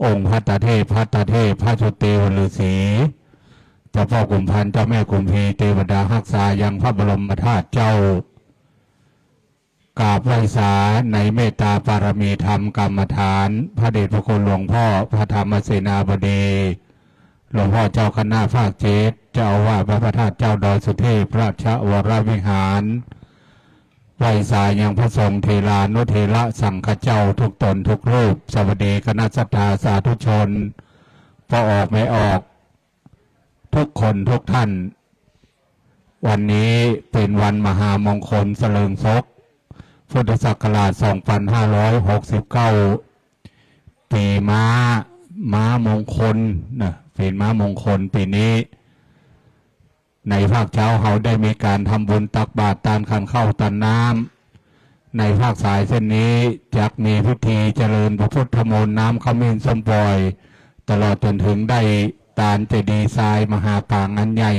องค์พระตาเทพพระตาเทพพระชุเตวฤาษีเจ้าพ่อกุมพันเจ้าแม่กุมพีเทวดารักษายังพระบรมธาตุเจ้ากราบไหว้สาในเมตตาปารมีธรรมกรรมฐานพระเดชพระคุณหลวงพ่อพระธรรมเสนาบดีหลวงพ่อเจ้าคณะภาคเจ็ดเจ้าอาวาสพระประธาตุเจ้าดอยสุเทพราชวรวิหารไหว้สายยังพระสงฆ์เทรานุเทระสังฆเจ้าทุกตนทุกรูปสวัสดีคณะสัตยาสาธุชนพอออกไม่ออกทุกคนทุกท่านวันนี้เป็นวันมหามงคลเสลิงศกพุทธศักราช 2569 ปีม้ามงคลนะเป็นม้ามงคลปีนี้ในภาคเช้าเขาได้มีการทำบุญตักบาตรตานขันเข้าตันน้ำในภาคสายเส้นนี้จักมีพิธีเจริญพระพุทธมนต์น้ำขมิ้นส้มปล่อยตลอดจนถึงได้ตาลเจดีย์ทรายมหาปางอันใหญ่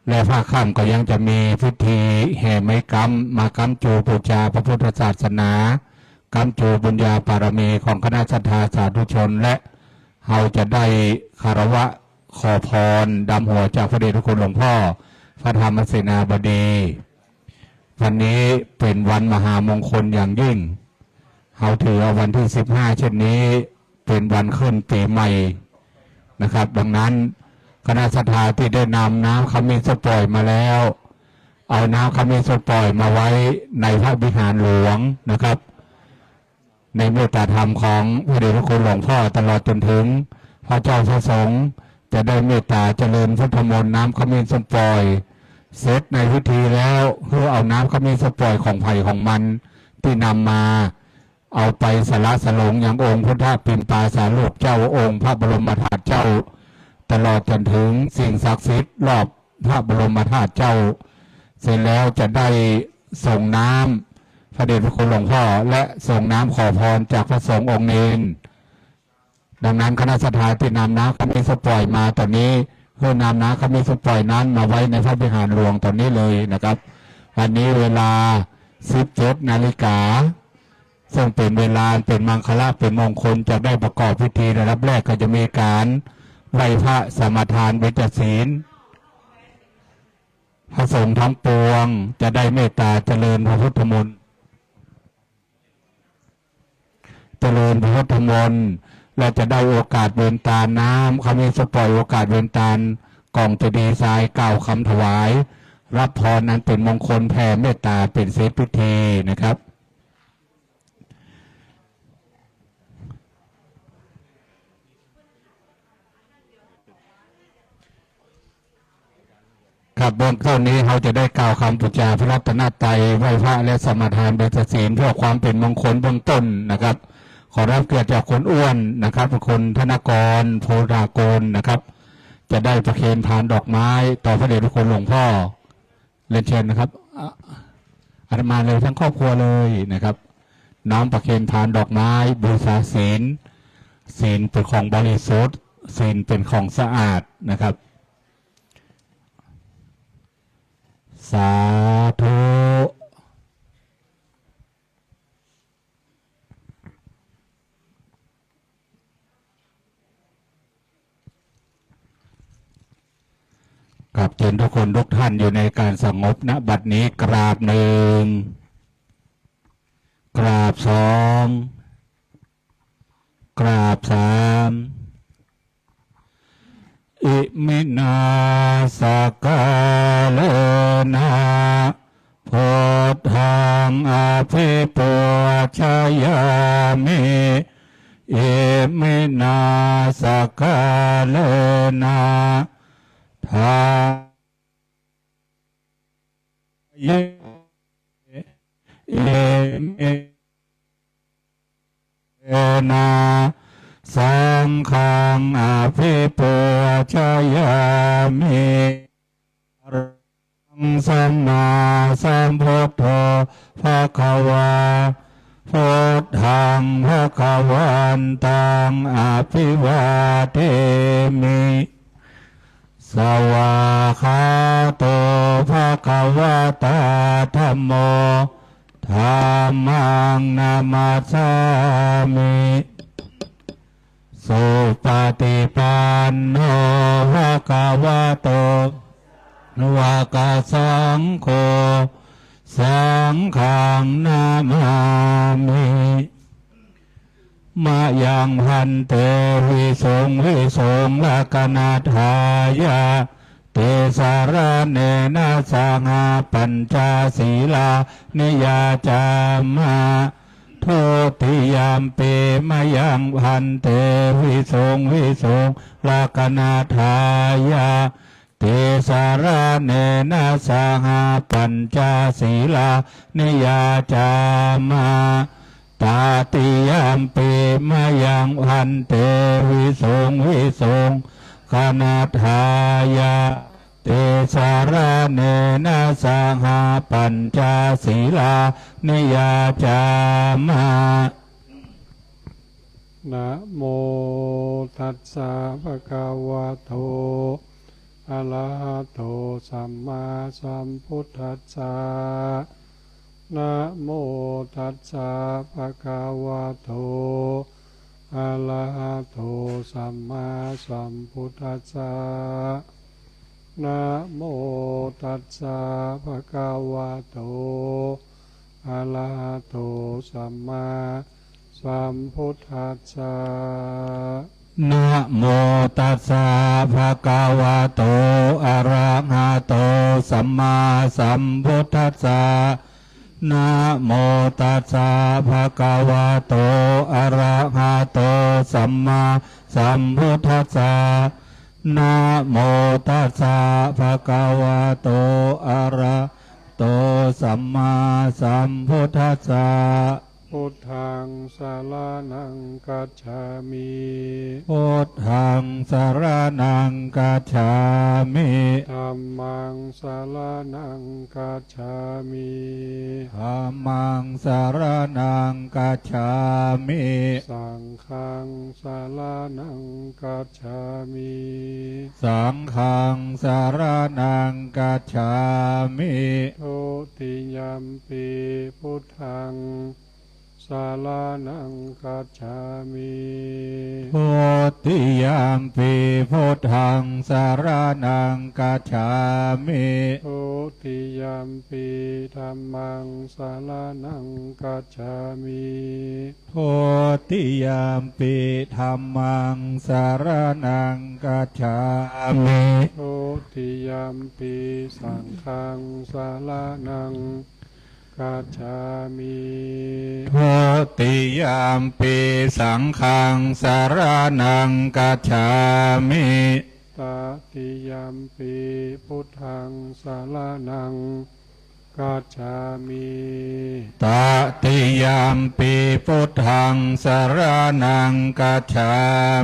และภาคค่ำก็ยังจะมีพิธีแห่ไม้กำมากำจูบูชาพระพุทธศาสนากำจูบุญญาปารมีของคณะสัตยาสาธุชนและเราจะได้คารวะขอพรดำหัวจากพระเดชพระคุณหลวงพ่อพระธรรมเสนาบดีวันนี้เป็นวันมหามงคลอย่างยิ่งเราถือวันที่15เช่นนี้เป็นวันขึ้นปีใหม่นะครับดังนั้นคณะสัตยาที่ได้นำน้ำขมิ้นส้มปล่อยมาแล้วเอาน้ำขมิ้นส้มปล่อยมาไว้ในพระวิหารหลวงนะครับในเมตตาธรรมของพระเดชพระคุณหลวงพ่อตลอดจนถึงพระเจ้าพระสงฆ์จะได้เมตตาเจริญพุทธมนต์น้ำขมิ้นส้มปล่อยเสร็จในพิธีแล้วเพื่อเอาน้ำขมิ้นส้มปล่อยของไผ่ของมันที่นำมาเอาไปสละสลงอย่างองค์พุทธปิ่นปาสารูปเจ้าองค์พระบรมธาตุเจ้าตลอดจนถึงสิ่งศักดิ์สิทธิ์รอบพระบรมธาตุเจ้าเสร็จแล้วจะได้ส่งน้ำพระเดชพระคุณหลวงพ่อและส่งน้ำขอพรจากพระสงฆ์องค์เนรดังนั้นคณะสัตยาที่นำน้ำขมิ้นส้มปล่อยมาตอนนี้เพื่อนำน้ำขมิ้นส้มปล่อยนั้นมาไว้ในพระวิหารหลวงตอนนี้เลยนะครับวันนี้เวลา17 นาฬิกาซึ่งเป็นเวลาเป็นมังคละเป็นมงคลจะได้ประกอบพิธีระดับแรกก็จะมีการไหว้พระสมทานเวชศีลพระสงฆ์ทั้งปวงจะได้เมตตาเจริญพระพุทธมนต์เจริญพระพุทธมนต์และจะได้โอกาสเวนตาน้ำขมิ้นส้มปล่อยโอกาสเวนตาลกล่องเจดีย์ทรายกล่าวคำถวายรับพรนั้นเป็นมงคลแผ่เมตตาเป็นเสร็จพิธีนะครับครับเบื้องต้นนี้เขาจะได้กล่าวคำบูชาพระรัตนตรัยไหว้พระและสมทานเบญจศีลเพื่อความเป็นมงคลเบื้องต้นนะครับขอรับเกียรติจากคนอ้วนนะครับคนธนกรโพธากรนะครับจะได้ประเคนพานดอกไม้ต่อพระเดชพระคุณหลวงพ่อเรียนเชิญนะครับอาตมาเลยทั้งครอบครัวเลยนะครับน้อมประเคนพานดอกไม้บูชาศีลศีลเป็นของบริสุทธิ์ศีลเป็นของสะอาดนะครับสาธุกับเชิญทุกคนทุกท่านอยู่ในการสงบณบัดนี้กราบหนึ่งกราบสองกราบสามอิมินาสกาเลนะโพธังอภิปูชยามิอิมินาสกาเลนะทาเยเอมินาสังฆังอภิปูชยามิสัมมาสัมพุทโธภควาพุทธังภควันตังอภิวาเทมิสวากขาโตภควตาธัมโม ธัมมังนามัสสามิสุปฏิปันโนภะคะวะโตวากาสังโฆสังฆังนามามิมายังพันเตวิสุงวิสุงลักนาทายาเตสารเนนะสังฆปัญจศีลานิยาจามาโทติยามเปมายังพันเตวิสุงวิสุงลักนาทายาเตสารเนนะสังฆปัญจศีลานิยาจามาตาติยามเปมายังพันเตวิสุงวิสุงคณาทายาเตสารเนนะสังฆปัญจศีลานิยาจามานะโมตัสสะภะคะวะโตอะระหะโตสัมมาสัมพุทธัสสะนะโมตัสสะภะคะวะโตอะระหะโตสัมมาสัมพุทธัสสะนะโมตัสสะภะคะวะโตอะระหะโตสัมมาสัมพุทธัสสะนะโมตัสสะภะคะวะโตอะระหะโตสัมมาสัมพุทธัสสะนะโมตัสสะภะคะวะโตอะระหะโตสัมมาสัมพุทธัสสะนะโมตัสสะภะคะวะโตอะระหะโตสัมมาสัมพุทธัสสะพุทธังสารนังกัจฉามิพุทธังสารนังกัจฉามิธัมมังสารนังกัจฉามิธัมมังสารนังกัจฉามิสังฆังสารนังกัจฉามิสังฆังสารนังกัจฉามิทุติยัมปิพุทธังสารนังกัจฉามิพุติยามปีพุทธังสารนังกัจฉามิทุติยัมปิธัมมังสารนังกัจฉามิพุติยามปีธัมมังสารนังกัจฉามิทุติยัมปิสังฆังสารนังกัจฉามิทุติยามปีสังฆังสารนังกัจฉามิตติยัมปิพุทธังสารนังกัจฉามิตติยามปีพุทธังสารนังกัจฉา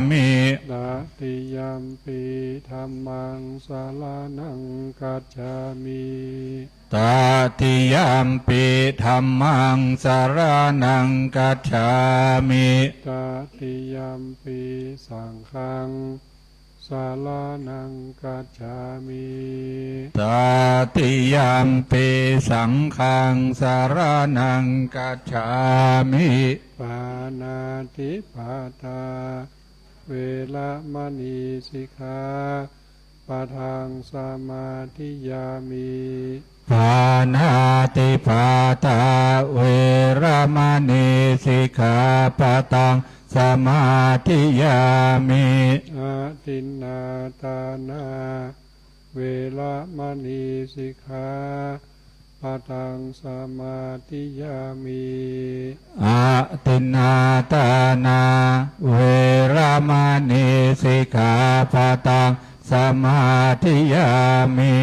มิตติยัมปิธัมมังสารนังกัจฉามิตติยามปีธัมมังสารนังกัจฉามิตติยัมปิสังฆังสารนังกัจฉามิตติยามปีสังฆังสารนังกัจฉามิปานาติปาตาเวระมณีสิกขาปะทังสมาธิยามิปานาติปาตาเวระมณีสิกขาปะทังสมาธิยามิอาทินนาทานาเวระมณีสิกขาปะทังสมาธิยามิอาทินนาทานาเวระมณีสิกขาปะทังสมาธิยามิ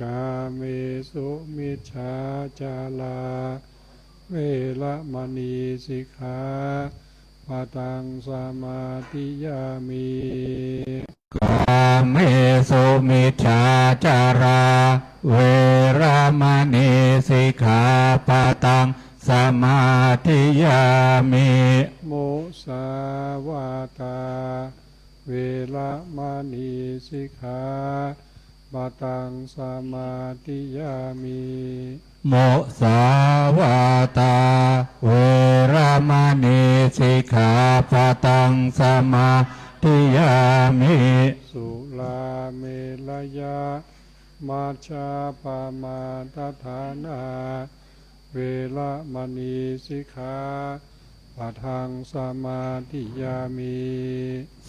กาเมสุมิจฉาจาราเวระมณีสิกขาปะทังสมาธิยามิกาเมสุมิจฉาจาราเวระมณีสิกขาปะทังสมาธิยามิมุสาวาตาเวระมณีสิกขาป ปะตังสมาธิยามิ โมสาวาตาเวรมณีสิกขาปะตังสมาธิยามิ สุลาเมรยะมัชฌาปมาทฐานาเวระมณีสิกขาปะทังสมาธิยามิ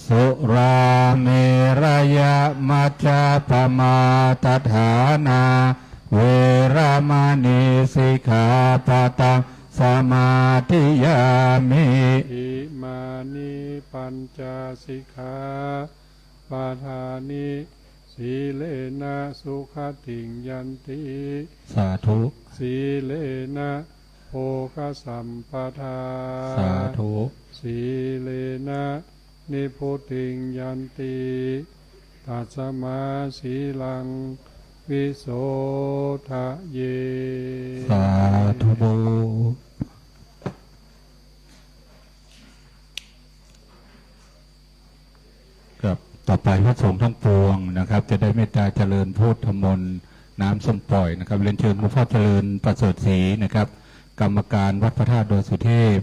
สุราเมรยะมัจจาปมาตฐานาเวรมณีสิกขาปะตังสมาธิยามิ อิมานิปัญจสิกขาปาทานิสีเลนะสุขติงยันติ สาธุ สีเลนะโภคสัมปทา สาธุ สีเลนะนิพุติงยันติตัสมาสีลังวิโสทะเย สาธุครับต่อไปพระสงฆ์ทั้งปวงนะครับ จะได้เมตตาเจริญพุทธมนต์น้ำส้มปล่อยนะครับเรียนเชิญหลวงพ่อเจริญประเสริฐศรีนะครับ กรรมการวัดพระธาตุดอยสุเทพ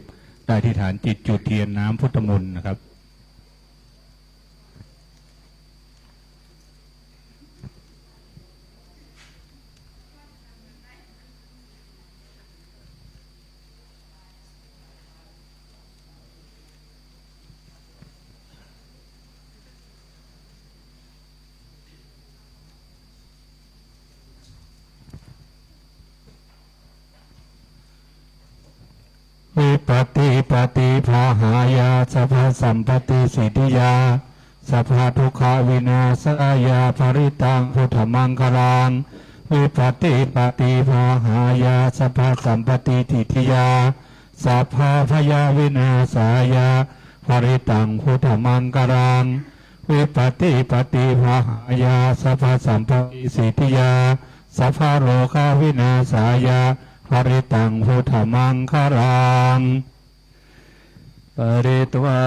ได้ที่ฐานจิตจุดเทียนน้ำพุทธมนต์นะครับ วิปติปฏิภาหายาสัพพสัมปติสิทธิยาสัพพทุกขาวินาศายาภริตังพุทธมังคลังวิปติปฏิภาหายาสัพพสัมปติสิทธิยาสัพพพยาวินาศายาภริตังพุทธมังคลังวิปติปฏิภาหายาสัพพสัมปติสิทธิยาสัพพโลกาวินาศายาภริตังพุทธมังคลังปริตวา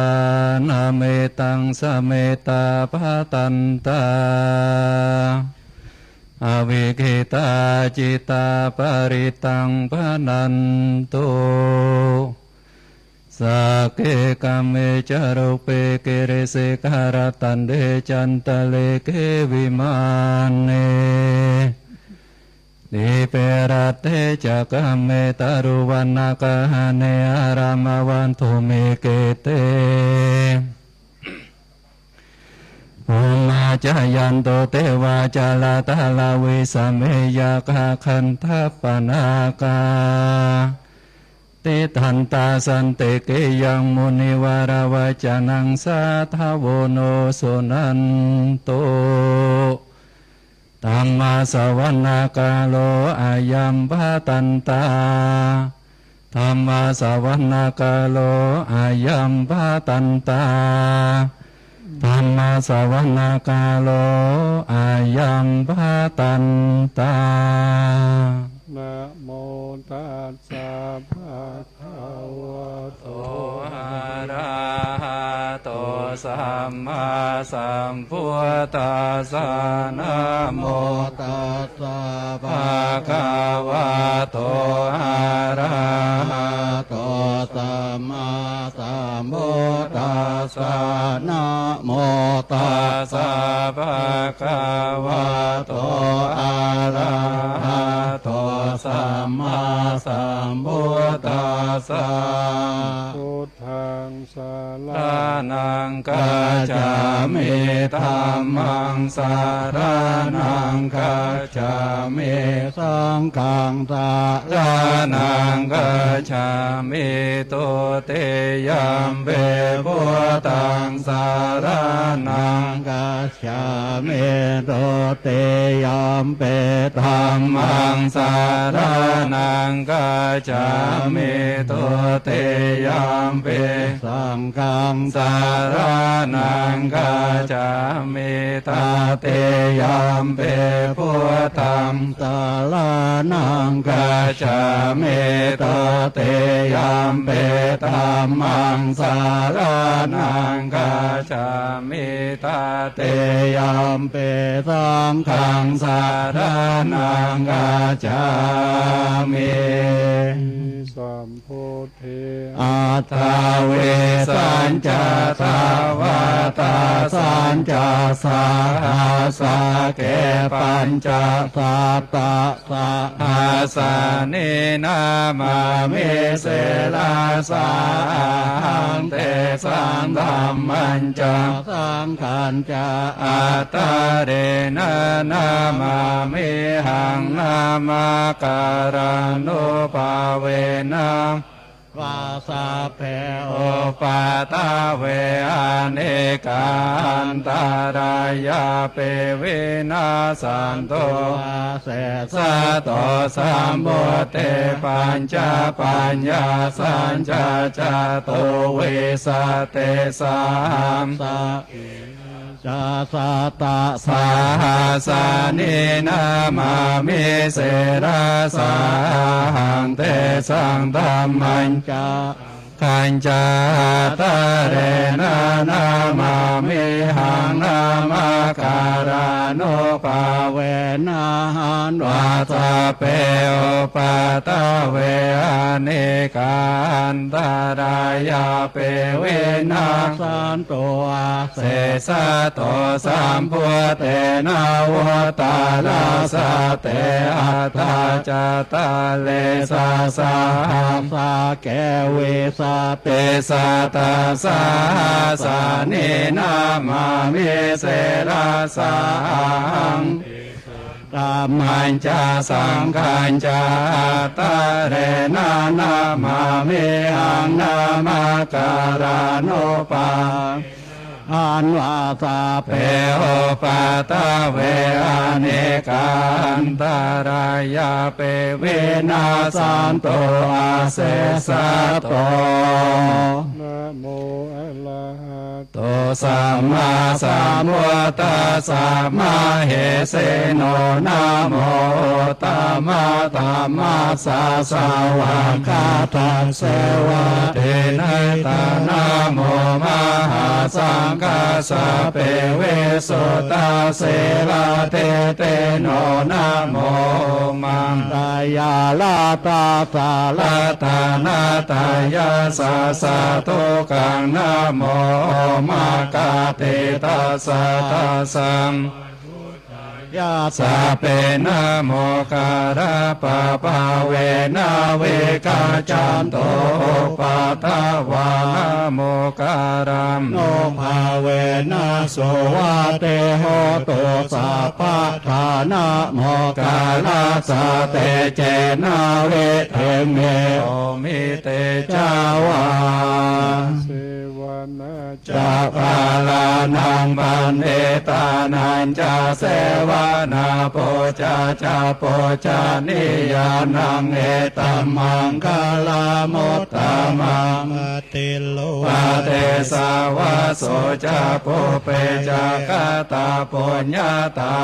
นาเมตังสเมตาภาตันตาอวิกิตาจิตาปริตังพนันตุสักเกกัมเมจารุเปเกเรเสการตันเดจันตะเลเกวิมานเนดิเปรัตเตจักขเมตารุวันนาคาเนอารามวันทุเมเกเตอุมาจายันโตเตวาจาลาตาลาวิสเมยาคาคันทัปปนากาติทันตาสันเตเกยังมุนิวาราวจานังสาทาวโนสุนันโตธัมมาสวนาคาโลอายัมภาตันตาธัมมาสวนาคาโลอายัมภาตันตาธัมมาสวนาคาโลอายัมภาตันตานะโมตัสสะภะคะวะโต อะระหะโตสัมมาสัมพุทธัสสะนะโมตัสสะภะคะวะโตอะระหะโตสัมมาสัมพุทธัสสะนะโมตัสสะภะคะวะโตอะระหะโตสัมมาสัมพุทธัสสะพุทธังสาสานังกัจฉามิธัมมังสารนังกัจฉามิสังฆังสารนังกัจฉามิตุติยัมเปพุทธังสารนังกัจฉามิตุติยัมเปธัมมังสารนังกัจฉามิตุติยัมเปสังฆังสารนังกัจฉามิตติยัมเปพุทธังสารนังกัจฉามิตติยัมเปธัมมังสารนังกัจฉามิตติ ยัมเปสังฆังสารนังกัจฉามิ สัมโพธิ อัตตาเวสัญจตาวาตาสัญจสาหัสาเกปัญจสัตตะสาหัสเนนามาเมเสลาสาหังเตสังธรรมันจะสังขันจะอัตตาเรนะนามาเมหังนามาการานุภาเวนะวาสาเพโอปาตาเวอเนกาอันตารายาเปเวนัสันโตเสสะโตสัมโพเตปัญจปัญญาสัญจจโตเวสะเตสัมสะจาสาตาสาหัสเนนามาเมเสราสาหังเตสังธรรมันจาขันจาตาเรนานามาเมหังนามาการานุภาเวนะหันวาสาเปโอปาตาเวอเนกาอันตารายาเปเวนะสันโตเสสะโตสัมพุเตนาวตาลาสะเตอัตตาจตาเลสะสาหัสาแกเวสะเตสัตตาสาสาเนนามาเมเสราสาหังตามันจาสังขันจาตาเรนานามาเมหังนามาการานุปาอันวาสาเปโอปาตาเวอเนกาอันตารายาเปเวนัสันโตอาเสสะโตนะโมอะระหะโต โตสัมมาสัมพุทธัสสะมะเหเสโนนะโมตัมมะตัมมัสสะสวะคาทัสเสวะเทนะตานะโมมหาสังฆัสสะเปเวสุตาเสลาเตเตโนนะโมมังตายาลาตาสาลาตานาตายาสาสะโตกังนะโมมากาเตตัสสะตัสสัมยาสะเปนะโมการะปะปะเวนะเวกาจันโตปะทาวานะโมการัมโนภาเวนะโสวะเตโหตุสัพพะทานะโมกาลาสะเตเจนะเวเทเมโอมิเตจาวาเสวนาจา จะปาลานังปันเอตานันจะเสวานาโปจาจาโปจานิยานังเอตัมมังคาลามุตตามังติโลวะเตสาวะโสจาโปเปจากาตาปุญญาตา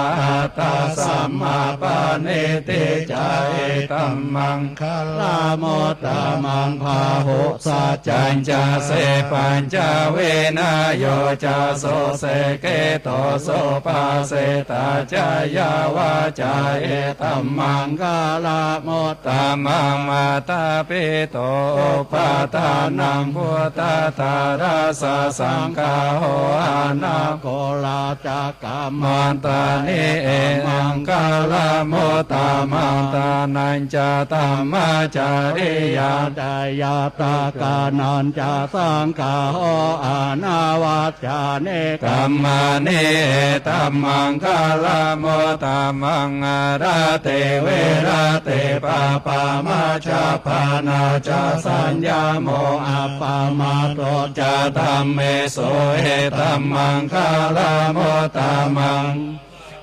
ตาสัมมาปานิติจาเอตัมมังคาลามุตตามังพาหุสัจจัญจาเสปัญจเวนะโยจาโสเสเกโตโสปาเสตาจายาวาจาเอตัมมังกาลาโมตตามังมาตาปิโตปาทานังพุทธตาราสาสังฆาโหอานาโกลาจากามันตานิเอมังกาลาโมตตามังตานันจาตัมมาจาริยาดายาตากานันจาสังฆาโหอานาวัจจาเนกัมมาเนตัมมังคาลาโมตัมมังอาราเตเวราเตปาปามาชาปานาจาสัญญาโมอัปปามาโตจาธัมเมโสเอตัมมังคาลาโมตัมมัง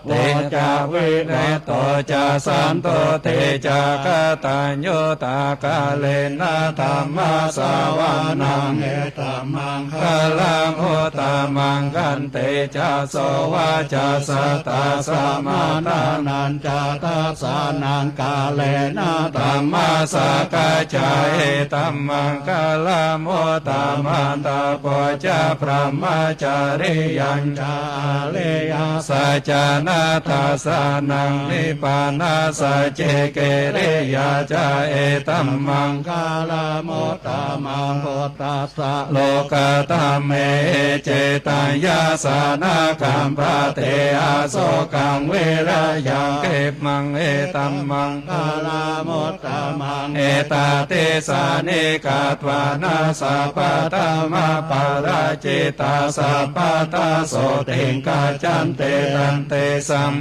เตจาวิเนโตจะสันโตเตจากตัญโยตากาเลนะธรรมสาวานังเอตัมมังคลังโหตมังกันเตจะโสวาจะสตาสมาทานันจาตาสานังกาเลนะธรรมสกาจาเอตัมมังคลังโหตมันตาปจาพระมจาริยัญจาเลยาสัจานาทาสานังนิปานาสัจเจเกเรยาจาเอตัมมังคลาโมตามังโพตัสสะโลกตามเมเจตัญญาสานาคัมภะเตอาโสกังเวรายังเก็บมังเอตัมมังคลาโมตามังเอตาเตสานิกาตวานาสัพพะตมาปาราจิตาสัพพะตาโสเตงกาจันเตตันเตสัม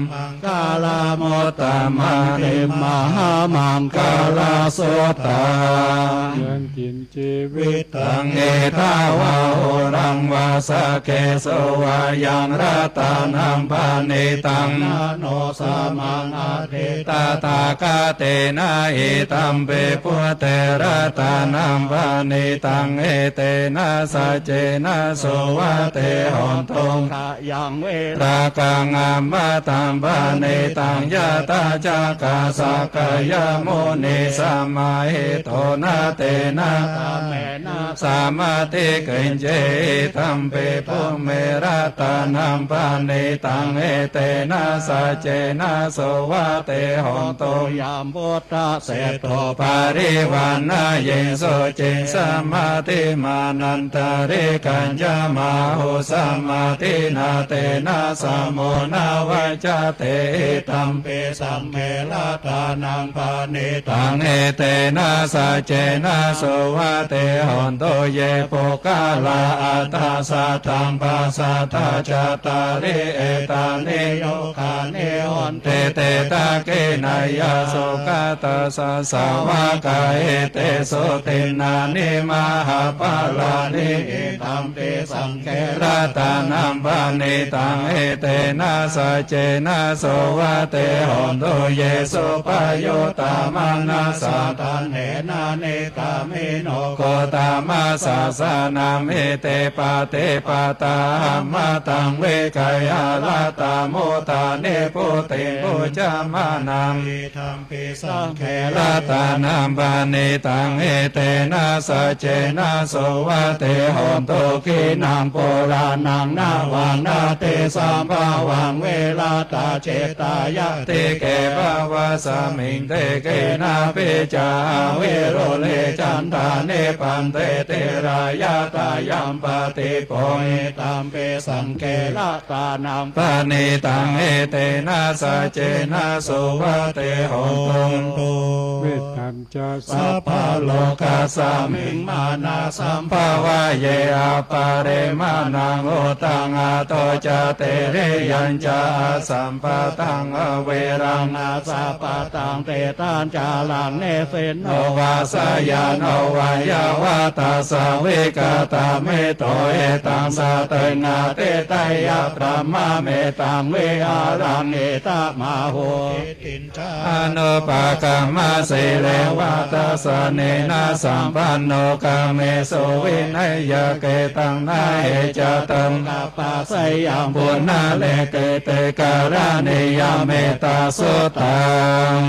กาลาโมตามังเตมหามังกาลาโสตา ยังกินชีวิต ตังเอทาวาโหรังวาสะเกสวายังรัตานังปานิตังนาโนสามังอาเทตาตากาเตนะเอตัมเปปุเตระตานังปานิตังเอเตนะสัจเจนะโสวะเตหอนตงยังเวตากังอามาตัมปานิตังยะตาจากาสกายโมนิสัมมาเหโตนะเตนะเมนะสามาติเกินเจตัมเปปุเมระตานัมปานิตังเอเตนะสัจเจนะโสวะเตหอนโตยามพุทธะเสโตปาริวานะเยโสเจสมาติมานันตาริกัญจมาหุสมาตินาเตนะสมโมนาวัจเตตัมเปสัมเมละทานังปานิตังเอเตนะสัจเจนะโสวะเตหอนโตเยโปกาลาอัตตาสัตตังปัสสัทธาจตาริเอตานิโยคานิหอนเตเตตาเกนายาโสกาตาสาสาวกาเอเตโสเตนานิมหาปาลานิเอตัมเปสังเกระตานัมปานิตังเอเตนะสัจเจนะโสวะเตหอนโตเยโสปโยตามานาสาตันเหนาเนกาเมโนโกตามาสาสานาเมเตปาเตปาตามาตังเวกายาลาตาโมตาเนปุเตปุจามานังธรรมปิสังเขระตานัมปานิตังเอเตนะสัจเจนะโสวะเตหอนโตขีนังโปรานังนาวังนาเตสัมภาวังเวลาตาเจตายะเตเกภาวะสมิงเตเกนาเปจาเวโรเลจันทาเนปันเตเตรายาตายัมปติโปเอตัมเปสังเกระตานังปานิตังเอเตนะสัจเจนะโสวะเตหอนโต เวทัญจะ สัพพะโลกาสามิงมานาสัมภาวะเยอาปาเรมานังโอตังอาโตจเตเรยัญจาสัมปะตังอเวรังอาสาปะตังเตตัญจาลังเนเสนโนวาสยานโนวายาวาตาสาเวกาตาเมโตเอตังสาเตนาเตไตยะพระมาเมตังเวอารังเอตมาโหตินจาอนุปากามาเสเลวะตาสเนนะสัมปันโนกาเมโสวินัยยะเกตังนาเหจตังกัปปะสยังปุณนาเลเกเตการะเนยเมตตาสุตัง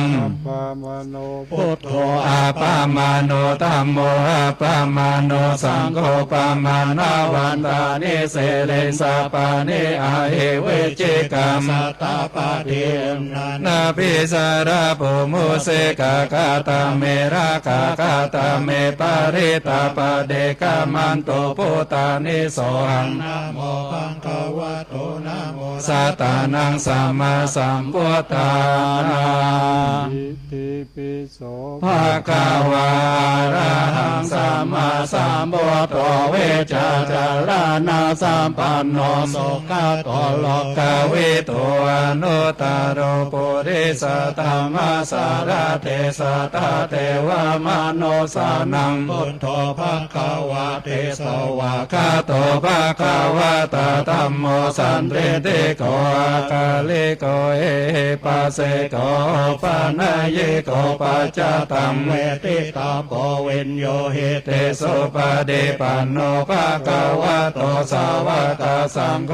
ปามโน พุทโธอาปามาโนธัมโมอาปามาโนสังโฆปามานาวันตานิเสเลสาปานิอาเหเวจิกรรมสัตตปาเทียมนาภิสาราภมุเสกากาตาเมราคากาตาเมปาริตาปเดกามันโตปุตานิโสหังนะโมพังควะโตนะโมสัตตานังสัมมาสัมพุทธานา อิติปิโส ภะคะวะอะระหังสัมมาสัมพุทโธเวชจารณะสัมปันโนสุขโตโลกวิทูอนุตตรโปุริสธัมมาสารเทสตาเทวมโนสานังพุทโธภะคะวะเทสวะคะโตภะคะวะตะธัมโมสันติโกอ กาลิโกเอปัสเสโกปานาเยโกปัจจตังเวทิตาโปเวนโยหิเตสุปเดปันโนภะคะวะโตสาวกสังโฆ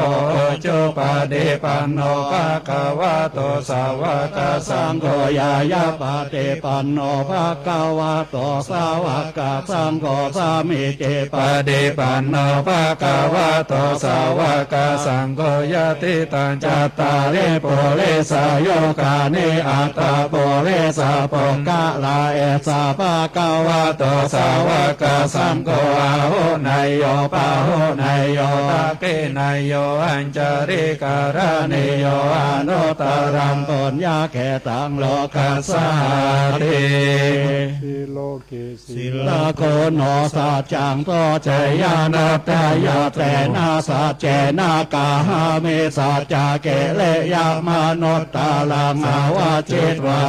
จุปเดปันโนภะคะวะโตสาวกสังโฆยายาปเดปันโนภะคะวะโตสาวกสังโฆสามิเจปเดปันโนภะคะวะโตสาวกสังโฆยติตังจัตตาเรปุเรสายโยกาเนอัตตาปุเรสาปกะลาเอสาภะคะวะโตสาวกสังโฆอาหุนายโยปะหุนายโยตะเกนายโยอัญจาริการเนโยอนุตตรังปุญญาเขตังโลกัสสาติ สิโลเกสิ ลาโกโนสัจจังโตเจยานาตายาเตนะสัจเจนะกาหามิสัจจเกเลยามนุตตาลังอาวาจิตวา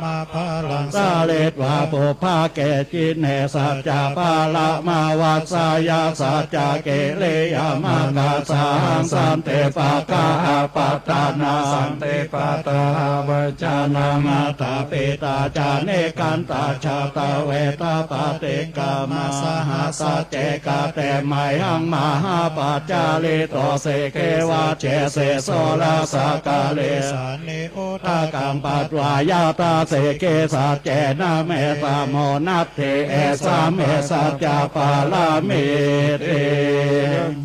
มาภาลังสาเลตวาปุภาเกจิเนสัจจปาละมาวัสสายาสัจจเกเลยามากาสังสันเตปะกาปัตตานาสันเตปะตาวัจานามาตาเปตาจาเนกันตาชาตาเวตาปเตกามาสหัสเจกาเตไมหังมหาปัจจาลิโตเสเกวาเจเสโสลาสากาเลสาเนโอทากัมปัตวายาตาเสเกสัจเจนะเมตาโมนัตเทเอสาเมสัจจปาลามิเต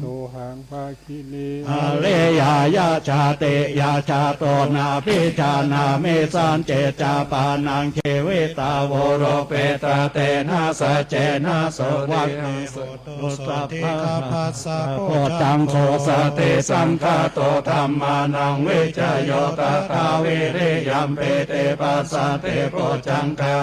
โตหังภาคินี อเลยายาชาเตยาชาโตนาพิจานาเมสันเจจาปานังเขเวตาวโรเปตาเตนะสัจเจนะโสวัคตุสัพพะปัสสะโพจังโคสเตสังฆโตธัมมานังวิจโยตตาวิริยัมเปเตปัสสะเตโพจังกา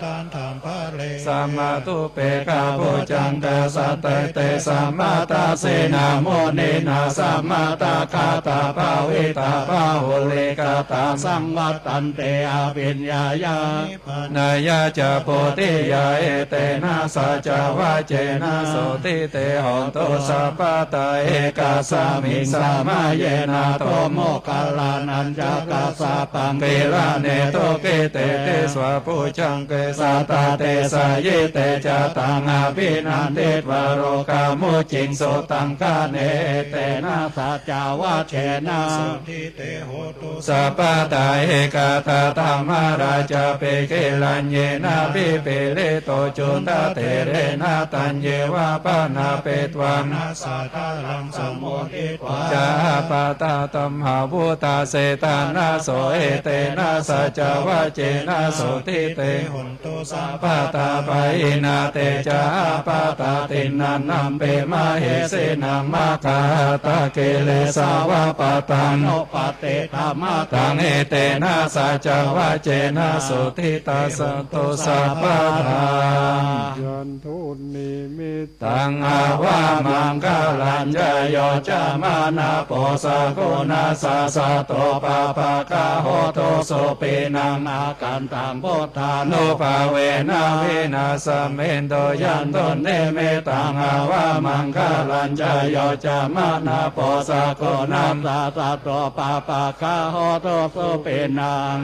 ตันธรรมภะเลสัมมาตุเปกาโพจังกาสัตเตสัมมาตาเสนาโมเนนะสัมมาตาคาตาภาวิตาภาหุเลกาตาสังวัตตันเตอาปิญญายานายาจะโพธิยาเอเตนะสัจวะเจนะโสติเตหอนโตสัพพะตาเอกาสามิงสามาเยนะโตโมกัลลานันจักกัสสะปังเกลาเนโตเกเตเตสวะปุจังเกสัตตาเตสายเตจตังอภินันเตวโรกามุจิงโสตังกาเนเตนะสัจจาวะเชนะทิเตโหตุสัพพะตาเอกาตาธรรมราชาเปเกลัญเยนะปิเปเลโตจุนตเตเรนะตัญเยวะปานาเปตวังนาสัตตาลังสมโมทิตวาจาปาตาตัมหาภูตาเสตานาโสเอเตนะสัจวะเจนะโสติเตหุนตุสัพพะตาปะอินาเตจาปาตาตินันนัมเปมาเหเสนังมาคาตาเกเลสาวะปะตังโนปะเตธรรมตังเอเตนะสัจวะเจนะโสติตาสัตโตสัพพะทา ยันทุนิมิต ตังอาวามังกาลัญจโยจามานาโปสะโกนาสาสะโตปะปะกะโหโตโสปินังอากันตังพุทธานุภาเวนะวินาสเมนโตยันโตเนเมตังอาวามังกาลัญจโยจามานาโปสะโกนาสาสะโตปะปะกะโหโตโสปินัง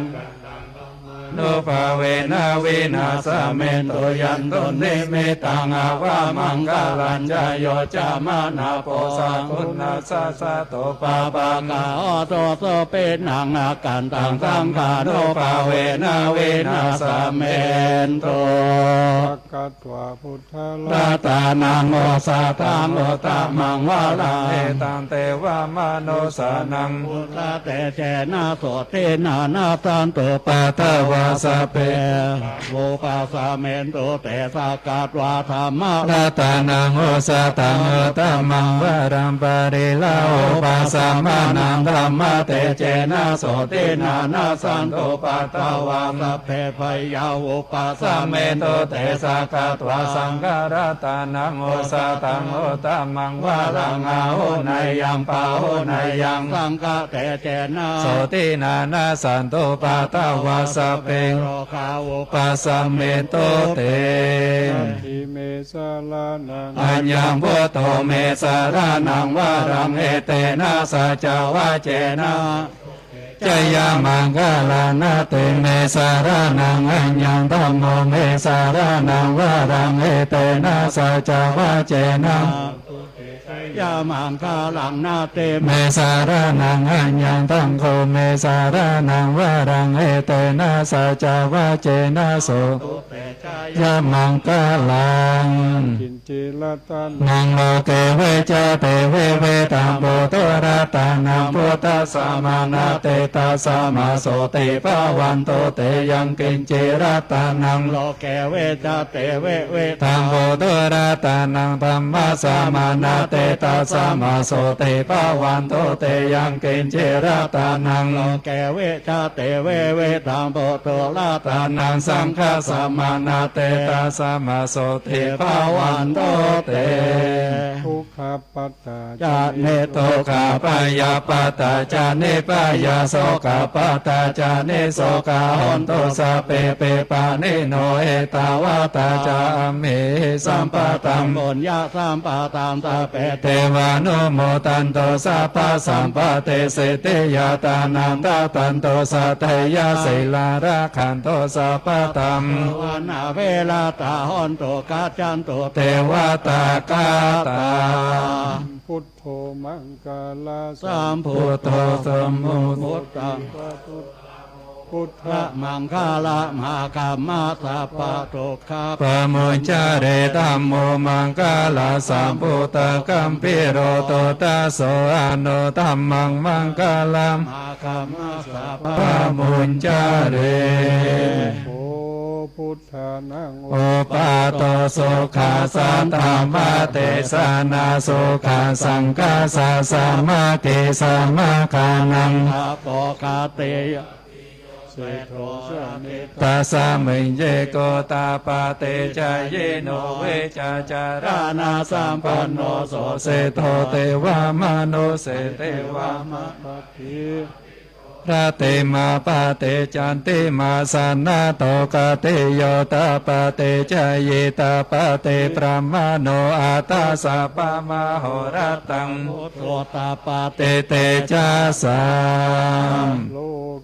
นุภาเวนะวินาสเมนโตยันโตเนเมตังอาวามังกาลัญจโยจามานาโปสะคุณาสสะโตปะปะกะโอโตโสเปนังอาการตังสังขานุภาเวนะวินาสเมนโต ปักกัตวาพุทธา ตา ลา ตานังโอสาตังโอตามังวาลาเอตังเตวามโนสานังพุทธาเตเจนะโสเตนะนาตันโตปะทวาสเปโวปัสสะเมนโตเตสากาตวาธรรมะตาตานังโอสาตังโอตามังวารัมปะริลาโอปัสสะมานังธรรมะเตเจนะโสเตนะนาสันโตปะทวาสเพพยาโอปัสสะเมนโตเตสากาตวาสังฆารตานังโอสาตังโอตามังวารังอาโหนายยังปาโหนายยังสังฆะเตเจนะโสตินานาสันโตปะทวาสเปโรคาโอปัสสะเมโตเต ทิเมสาลานัง อัญญังพุทโธเมสารานังวารังเอเตนะสัจวะเจนะ จยามังคลานาเตเมสารนังอัญญังธัมโมเมสารนังวารังเอเตนะสัจวะเจนะยามังคลังนาเตเมสารนังอัญญังตังโคเมสารนังวารังเอเตนะสัจวะเจนะโสยามังคลัง กินจิลตัน นังโลเกเวจาเตเวเวตัมโพตุระตานังพุทธัสสะมานาเตตัสสะมาโสติภาวันโตเตยังกินจิรตานังโลเกเวจาเตเวเวตัมโพตุระตานังธัมมัสสะมานาเตตัสสะมาโสติภาวันโตเตยังกินจิรตานังโลเกเวจาเตเวเวตัมโพตุระตานังสังฆัสสะมานาเตตัสสะมาโสติภาวันโตเต ทุกขปัตตา จาเนโตกาปายาปตาจาเนปายาโสกาปตาจาเนโสกาหนโตสะเปเปปาเนโนเอตาวาตาจาเมสัมปะตัมปุญญาสัมปะตัมตาเปเทวานุโมตันโตสัพพะสัมปะเตเสเตยาตานันตาตันโตสัตยาศิลาราคันโตสัพพะตัมวันนาเวลาตาหนโตกาจันโตเทวตากาตา พุทโธมังกาลา สัมพุทโธสมมุตตัง พุทธ พระมังคลามาคัมมาสัพพะโตคาปะมุญจาเรธัมโมมังคลาสัมพุทธกัมปิโรโตตัสโสอนุธัมมังมังคลามาคัมมาสัพพะมุญจาเร โอพุทธานัง โอปาโตสุขาสันธรรมเตสานาสุขาสังฆาสาสามาเกสามาคานังอาโปกาเตย เสโทสะเนต ตาสามิเยโกตาปาเตจายเยโนเวจาจารานาสัมปันโนโสเสโทเตวามโนเสเตวามะ ปัตติ พระเตมาปาเตจันติมาสันนาโตกะเตโยตาปาเตจายตาปาเตปรามาโนอาตาสะปะมะโหรตังโตตาปาเตเตจาสาม โล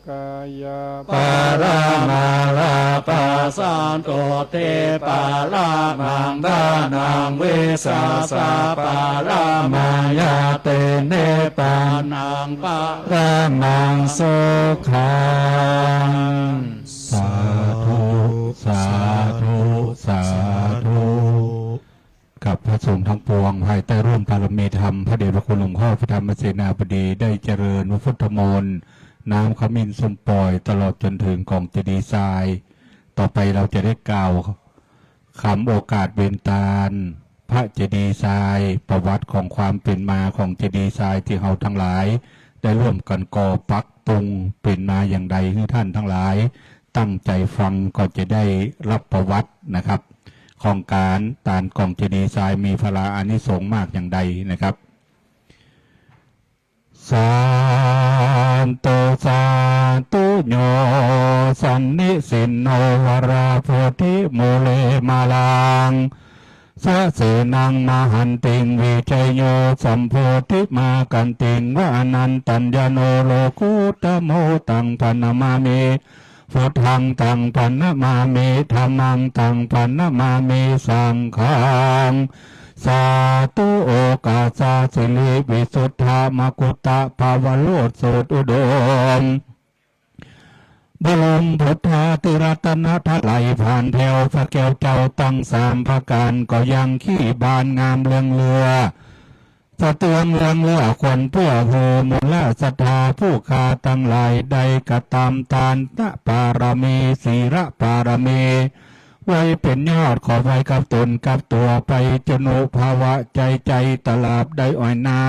กายา ปารามาลาปาสันโตเตปารามังทานังวิสาสะปารา มายาเตเนปานังปารามังสุขัง สาธุสาธุสาธุกับพระสงฆ์ทั้งปวงภายใต้ร่วมบารมีธรรมพระเดชพระคุณหลวงพ่อพระธรรมเสนาบดีได้เจริญพระพุทธมนต์น้ำขมิ้นส้มปล่อยตลอดจนถึงกองเจดีย์ทราย ต่อไปเราจะได้กล่าวคำโอกาสเวนตาลพระเจดีย์ทรายประวัติของความเป็นมาของเจดีย์ทรายที่เราทั้งหลาย ได้ร่วมกันก่อปักตุงเป็นมาอย่างใดให้ท่านทั้งหลาย ตั้งใจฟังก็จะได้รับประวัตินะครับ ของการตานกองเจดีย์ทรายมีพลาอานิสงส์มากอย่างใดนะครับสานโตสาตุโยสันนิสินโนวราโพธิโมเลมาลังสะเสนังมหันติงวิจัยโยสัมโพธิมากันติงวานันตัญญโนโลกุตโมตังพนมามิพุทธังตังพนมามิธัมมังตังพนมามิสังฆังสาธุโอกาสาสิริวิสุทธามกุตตะภาวโลดโสดอุดมบรมพุทธาติรัตนทไหลผ่านแถวพระแก้วเจ้าตั้งสามพระการก็ยังขี้บานงามเรืองเรือสะเตืองเรืองเรือคนเพื่อหูมูลศรัทธาผู้คาตั้งหลายใดกระตามทานตะปารมีศีระปารมีไว้เป็นยอดขอไว้กับตนกับตัวไปจนุภาวะใจตลาบได้อ่อยนา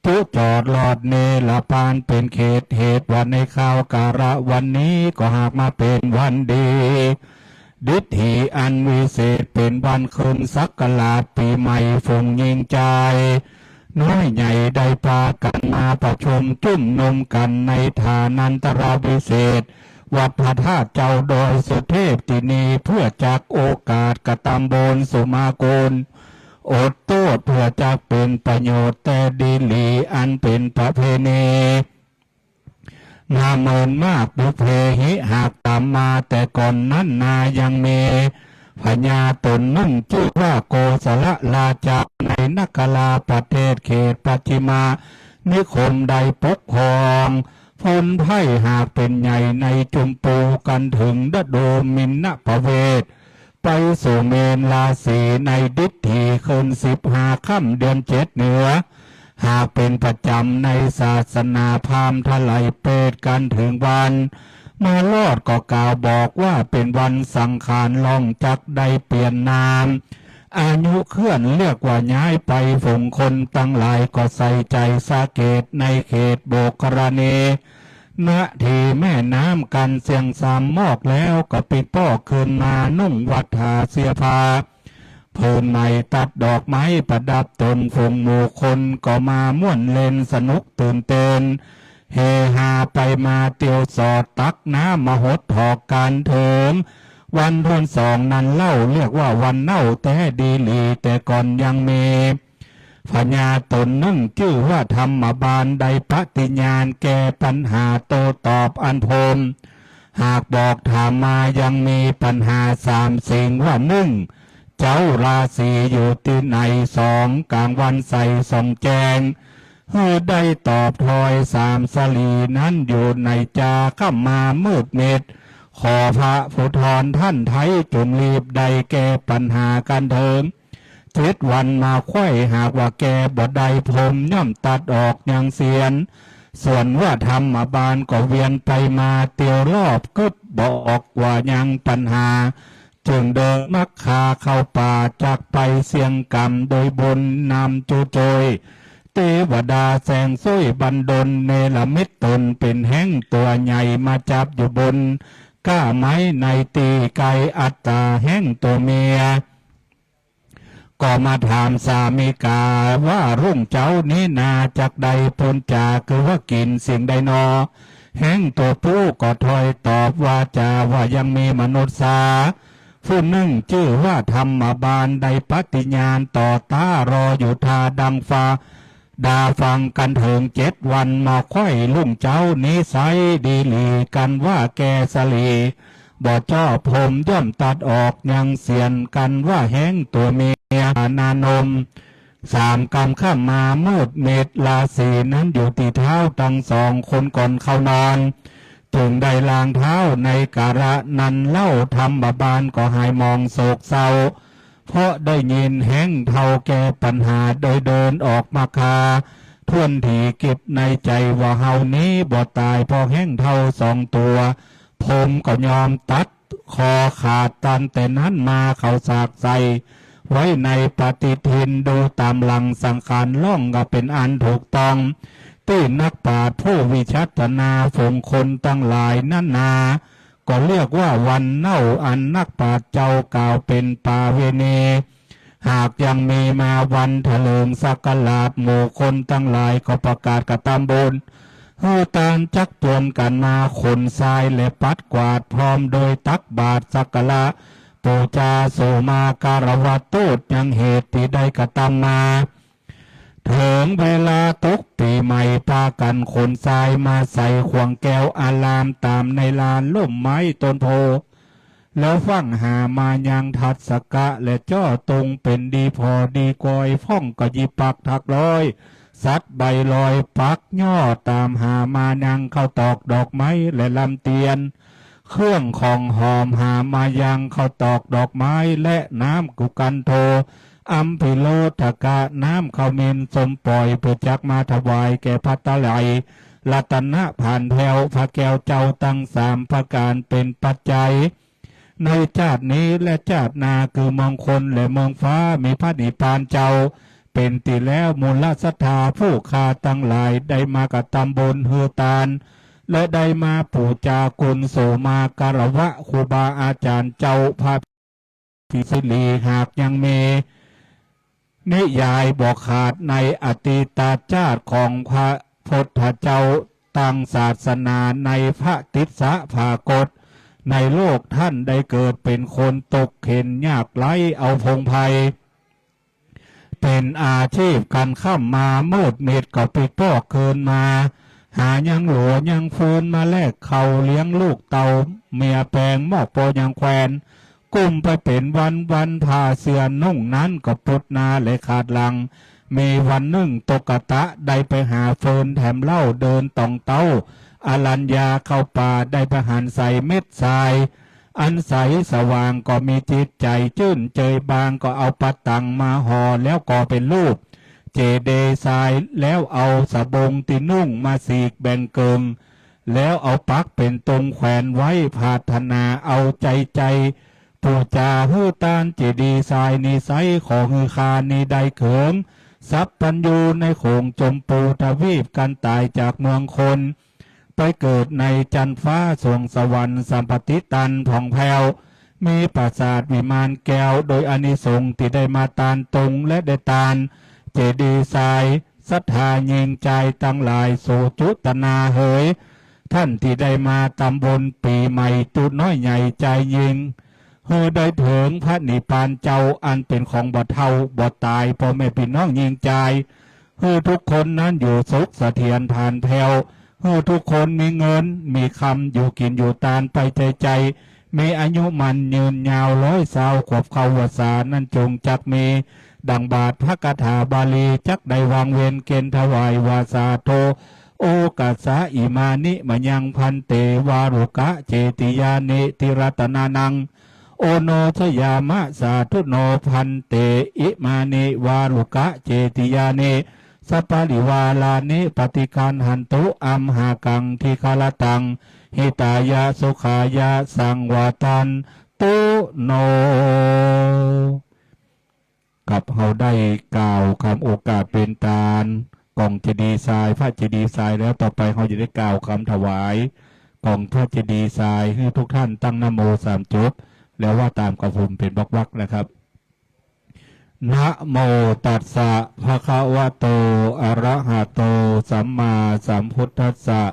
ทุจอดหลอดเนลปานเป็นเขตเหตุวันในข่าวการะวันนี้ก็หากมาเป็นวันดีดิษฐิอันวิเศษเป็นวันคืนศักราชปีใหม่ฟงยิงใจน้อยใหญ่ได้พากันมาประชุมจุ่มนุมกันในฐานันตราวิเศษวัดพระธาตุเจ้าโดยสุเทพตินีเพื่อจักโอกาสกระตำบนสุมาโกลอดโทษเพื่อจักเป็นประโยชน์แต่ดีหลีอันเป็นประเพณี นาเมินมากบุพเพหิหากตามมาแต่ก่อนนั้นนายังมีพญาตนนึ่งชื่อว่าโกศลราชาในนคราประเทศเขตปัจจิมานิคมใดปกครองพ้นไพ่หากเป็นใหญ่ในจุมปูกันถึงดโดมินนประเวศไปสู่เมนลาสีในดิษฐีคืน15 ค่ำเดือน7เหนือหากเป็นประจำในศาสนาพราหมณ์ทลายเปรตกันถึงวันมาลอดก็กล่าวบอกว่าเป็นวันสังขารล่องจักได้เปลี่ยนนามอายุเคลื่อนเรียกว่าย้ายไปฝงคนตั้งหลายก็ใส่ใจสาเกตในเขตโบกรณีณที่แม่น้ำกันเสียงสามมอกแล้วก็ปิดป้อคืนมานุ่งวัดหาเสียผ้าพื้นใหม่ตัดดอกไม้ประดับตนฝงหมู่คนก็มาม่วนเล่นสนุกตื่นเต้นเฮฮาไปมาเตียวสอดตักน้ำมาหดถอกการเถิมวันที่2นั้นเล่าเรียกว่าวันเน่าแต่ดีหลีแต่ก่อนยังมีพญาตนนึ่งชื่อว่าธรรมบาลใดปฏิญาณแก้ปัญหาโตตอบอันพรมหากบอกถามมายังมีปัญหา3 สิ่งว่า1เจ้าราศีอยู่ที่ไหน2กลางวันใสส่องแจงเฮือได้ตอบถอย3สลีนั้นอยู่ในจาข้ามามืดมิดขอพระผู้ทรท่านไทยจงรีบได้แก้ปัญหากันเถิง7 วันมาไข้หากว่าแกบ่ได้ผมย่อมตัดออกอย่างเสียนส่วนว่าธรรมบาลก็เวียนไปมาเตียวรอบกึดบอกว่ายังปัญหาจึงเดินมักคาเข้าป่าจากไปเสียงกรรมโดยบนนำจูโจยเทวดาแสงส้ยบันดลเนรมิตตนเป็นแห้งตัวใหญ่มาจับอยู่บนก้าไม้ในตีไกอัตตาแห้งตัวเมียก็มาถามสามีกาว่ารุ่งเจ้านี้นาจากใดพ้นจากคือว่ากินสิ่งใดนอแห้งตัวผู้ก็ถอยตอบว่าจาว่ายังมีมนุษย์สาผู้หนึ่งชื่อว่าธรรมบาลใดปฏิญาณต่อตารออยู่ทาดังฟ้าดาฟังกันเถิง7 วันมาค่อยลุ่งเจ้านิสัยดีหลีกันว่าแกสลีบ่อจ้อผมย่อมตัดออกยังเสียนกันว่าแห้งตัวเมียนานม3 กรรมข้ามมามืดเม็ดราศีนั้นอยู่ที่เท้าทั้ง2 คนก่อนเข้านอนจึงได้ลางเท้าในการะนั้นเล่าธรรมบาลก็หายมองโศกเศร้าเพราะได้ยินแห้งเท่าแก่ปัญหาโดยเดินออกมาคาทวนทีเก็บในใจว่าเฮานี้บ่ตายพอแห้งเท่า2 ตัวผมก็ยอมตัดคอขาดตันแต่นั้นมาเขาสากใส่ไว้ในปฏิทินดูตามหลังสังขารล่องก็เป็นอันถูกต้องที่นักปราชญ์ผู้วิชัชนาฝงคนตั้งหลายนั่นนาก็เรียกว่าวันเน่าอันนักปราชญ์เจ้ากล่าวเป็นปาเวณีหากยังมีมาวันเถลิงสักการะหมู่คนตั้งหลายก็ประกาศกระตำบนเฮือตานจักตวนกันมาขนทรายและปัดกวาดพร้อมโดยตักบาตรสักการะปูจาโสมาการวะโตดยังเหตุที่ได้กระทำมาถึงเวลาตกปีใหม่พากันขนทรายมาใส่ขวงแก้วอารามตามในลานล่มไม้ต้นโพแล้วฟังหามายังทัดสกะและจ้อตรงเป็นดีพอดีกอยฟ้องก็ยิปักถักร้อยสัดใบลอยปักย่อตามหามายังเข้าตอกดอกไม้และลำเตียนเครื่องของหอมหามายังเข้าตอกดอกไม้และน้ำกุกันโทอัมพิโลทกะน้ำข้าวเมนสมปล่อยเพื่อจักมาถวายแก่พระตะไหลรัตนะผ่านแถวพระแก้วเจ้าตั้ง3 ประการเป็นปัจจัยในชาตินี้และชาติหน้าคือเมืองคนและเมืองฟ้ามีพระนิพพานเจ้าเป็นติแล้วมูลศรัทธาผู้คาตั้งหลายได้มากระทำบุญเฮือตานและได้มาปูจาคุณโสมาการวะครูบาอาจารย์เจ้าพระพิสิลีหากยังมีนิยายบอกขาดในอดีตชาติของพระพุทธเจ้าตั้งศาสนาในพระติสสะภากฏในโลกท่านได้เกิดเป็นคนตกเข็นยากไร้เอาพงภัยเป็นอาชีพการข้ามมามืดมิดก็ปิดพอกเกินมา หายังหลัวยังฟืนมาแลกเขาเลี้ยงลูกเต่าเมียแปลงหมอกโปยังแควนกุ้มไปเป็นวันผ่าเสือนุ่งนั้นก็ปุดนาและขาดหลังมีวันหนึ่งตกกะตะได้ไปหาเฟินแถมเล่าเดินตองเต้าอลัญญาเข้าป่าได้ประหารใส่เม็ดทราย อันใสสว่างก็มีจิตใจจื้นเจยบางก็เอาปัดตังมาห่อแล้วก็เป็นรูปเจเดทรายแล้วเอาสบงตินุ่งมาสีกแบ่งเกิงแล้วเอาปักเป็นตรงแขวนไว้พาธนาเอาใจปูจาฮือตานเจดีทรายนิไซของฮือคานีใดเขิงซับปัญญูในโขงจมปูทวีปกันตายจากเมืองคนไปเกิดในจันฟ้าสวงสวรรค์สัมปติตันผ่องแผ้วมีปราสาทวิมานแก้วโดยอานิสงส์ที่ได้มาตานตรงและได้ตานเจดีย์ทรายศรัทธายิงใจตั้งหลายโสจุตนาเหยท่านที่ได้มาตำบลปีใหม่จุดน้อยใหญ่ใจยิงเฮอได้ถึงพระนิพพานเจ้าอันเป็นของบ่เท่าบ่ตายพ่อแม่พี่น้องยิงใจเฮอทุกคนนั้นอยู่สุขเสถียรผ่านแผ่วเฮอทุกคนมีเงินมีคำอยู่กินอยู่ตานไปใจมีอายุมันยืนยาว100 ขวบเข้าวสานั่นจงจักมีดังบาทพระคาถาบาลีจักได้วางเวียนเกณฑ์ถวายวาสาโทโอกาสาอิมานิมยังพันเตวารุกะเจติยานิติรัตนานังโอโนชยามะสาธุโนพันเตอิมานิวารุกะเจติยานิสัปปะริวาลานิปฏิการหันตุอัมหากังทิคาลตังหิตายาสุขายาสังวาตันตุโนกับเฮาได้กล่าวคำโอกาสเป็นตาลกล่องเจดีย์ทรายพระเจดีย์ทรายแล้วต่อไปเฮาจะได้กล่าวคำถวายกล่องพระเจดีย์ทรายให้ทุกท่านตั้งนะโม3 จบแล้วว่าตามกับผมเป็นวรรคๆนะครับนะโมตัสสะภะคะวะโตอะระหะโตสัมมาสัมพุทธัสสะ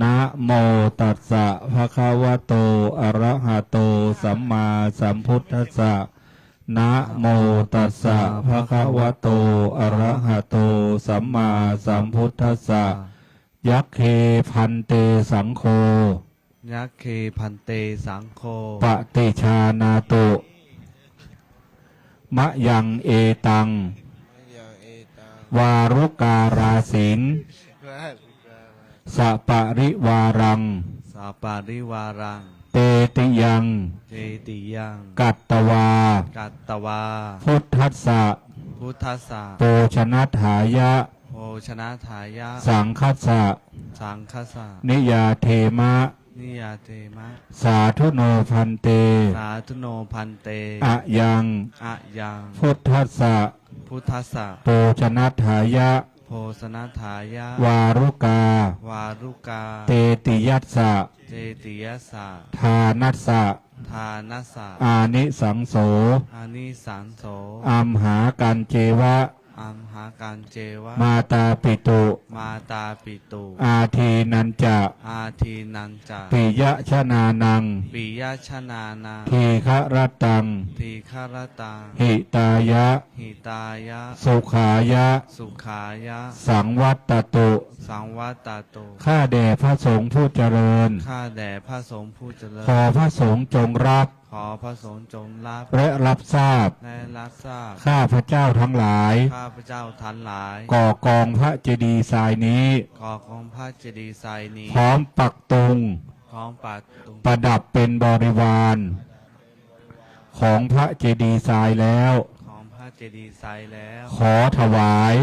นะโมตัสสะภะคะวะโตอะระหะโตสัมมาสัมพุทธัสสะนะโมตัสสะภะคะวะโตอะระหะโตสัมมาสัมพุทธัสสะยัคเคพันเตสังโฆยัคเคพันเตสังโฆปฏิชานาตุมะยังเอตังวารุการาสิงสะปะริวารังสัปปะริวารังเตติยังเตติยังกัตตวาพุทธัสสะโปชนะถายะโภชนะทายะสังคัสสะนิยาเทมะสาธุโนพันเตอะยังพุทธัสสะโปชนะถายะวารุกาเตติยัสสะทานัสสะอานิสังโสอัมหากันเจวะมาตาปิตุอาทีนันจะปิยะชนานังทีฆรตังหิตายะสุขายะสังวัตตุข้าแด่พระสงฆ์ผู้เจริญขอพระสงฆ์จงรับและรับทราบข้าพระเจ้าทั้งหลายก่อกองพระเจดีย์ทรายนี้พร้อมปักตุงประดับเป็นบริวารของพระเจดีย์ทรายแล้วขอถวาย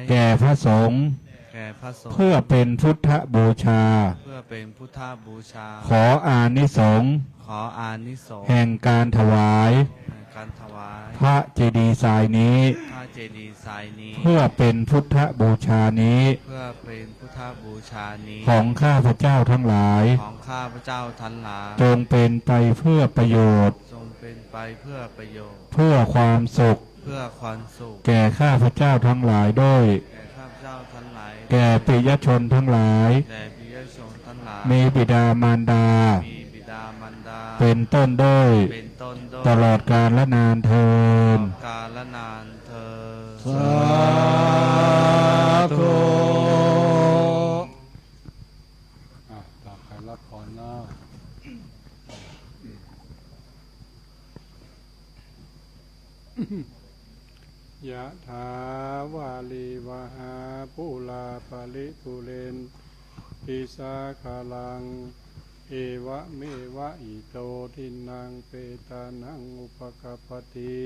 แก่พระสงฆ์เพื่อเป็นพุทธบูชาขออานิสงส์แห่งการถวายพระเจดีย์ทรายนี้เพื่อเป็นพุทธบูชานี้ของข้าพเจ้าทั้งหลายจงเป็นไปเพื่อประโยชน์เพื่อความสุขแก่ข้าพเจ้าทั้งหลายด้วยแก่ปิยชนทั้งหลายมีบิดามารดาเป็นต้นด้วยตลอดกาลและนานเทอญสาธุ ถาวาลีวหาปุลาปลิปุเรนติสาคาลังเอวะเมวะอิโตทินังเปตานังอุปกปปติ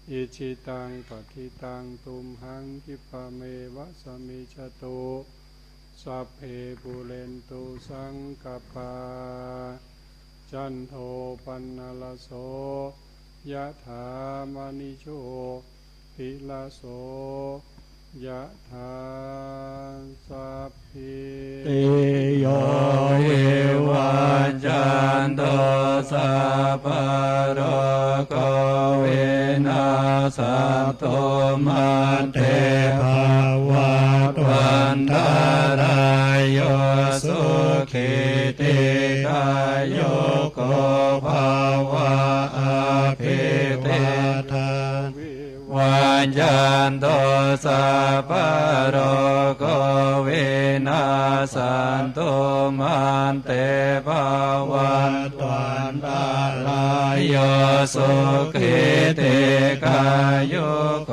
อิชิตังปฏิตังตุมหังคิปะเมวะสมิจโตสัพเพปุเรนตุสังกปาจันโทปนนลโสยะถามณิโชติลาโสยะถาสัพพิ ติโยวิวัจจันโตสัพพะโรโควินาศโตมาเตภวัตวันตารายโยสุขิติกายโยโกภาวะอภิเตทานวัญญันโตสัพพะโรโควินาสันโตมันเตภวันตวันตาลายโยสุขิติกายโยโก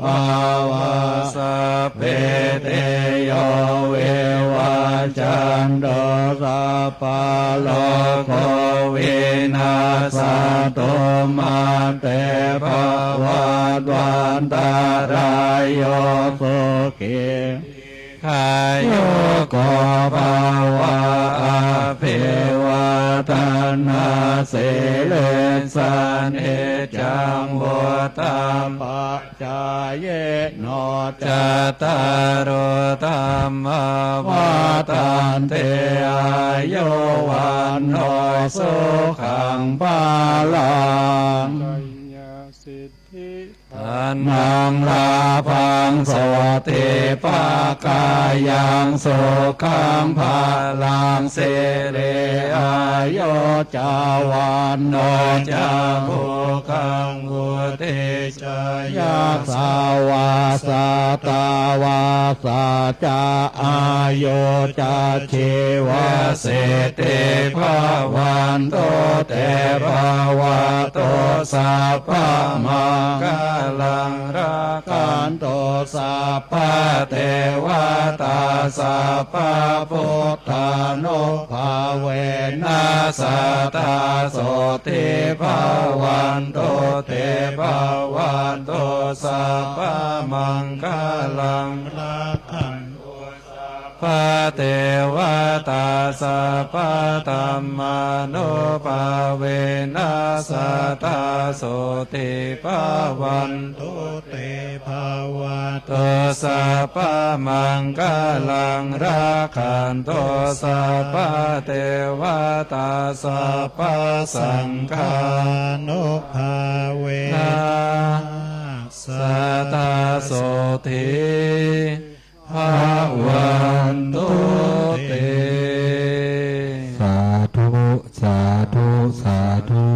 ภาวะสัพเพเตโยวิวัจจันโตสัพพะโลกโควินาสันโตมันเตภวันตวันตารายโยสุขิขายโยโกภาวะอภิวาทนาสิเลสันเอจังวุตัมปัจจายเยโนจัตตารโธรรมวาทันเตอายุวันโนสุขังภาลัง ปัญญาสิทธิ อันนังลาภังโสติปากายังสุขังภาลังเสเรอายุจาวันโนจาภูคังวุติจายาสาวาสาตาวาสาจาอายุจาชีวะเสติภาวันโตเตภาวะโตสัพพะมังคลังรักขันโตสัพพะเทวตาสัพพะพุทธานุภาเวนัสสตาโสติภาวันโตเตภาวันโตสัพพะมังคลังรักขันพระเทวตาสัพพะธัมมานุภาเวนัสสตาโสติภาวันโตเตภาวะโตสัพพะมังคลังรักขันโตสัพพะเทวตาสัพพะสังฆานุภาเวนัสสตาโสติภาวันตุเต สาธุสาธุสาธุ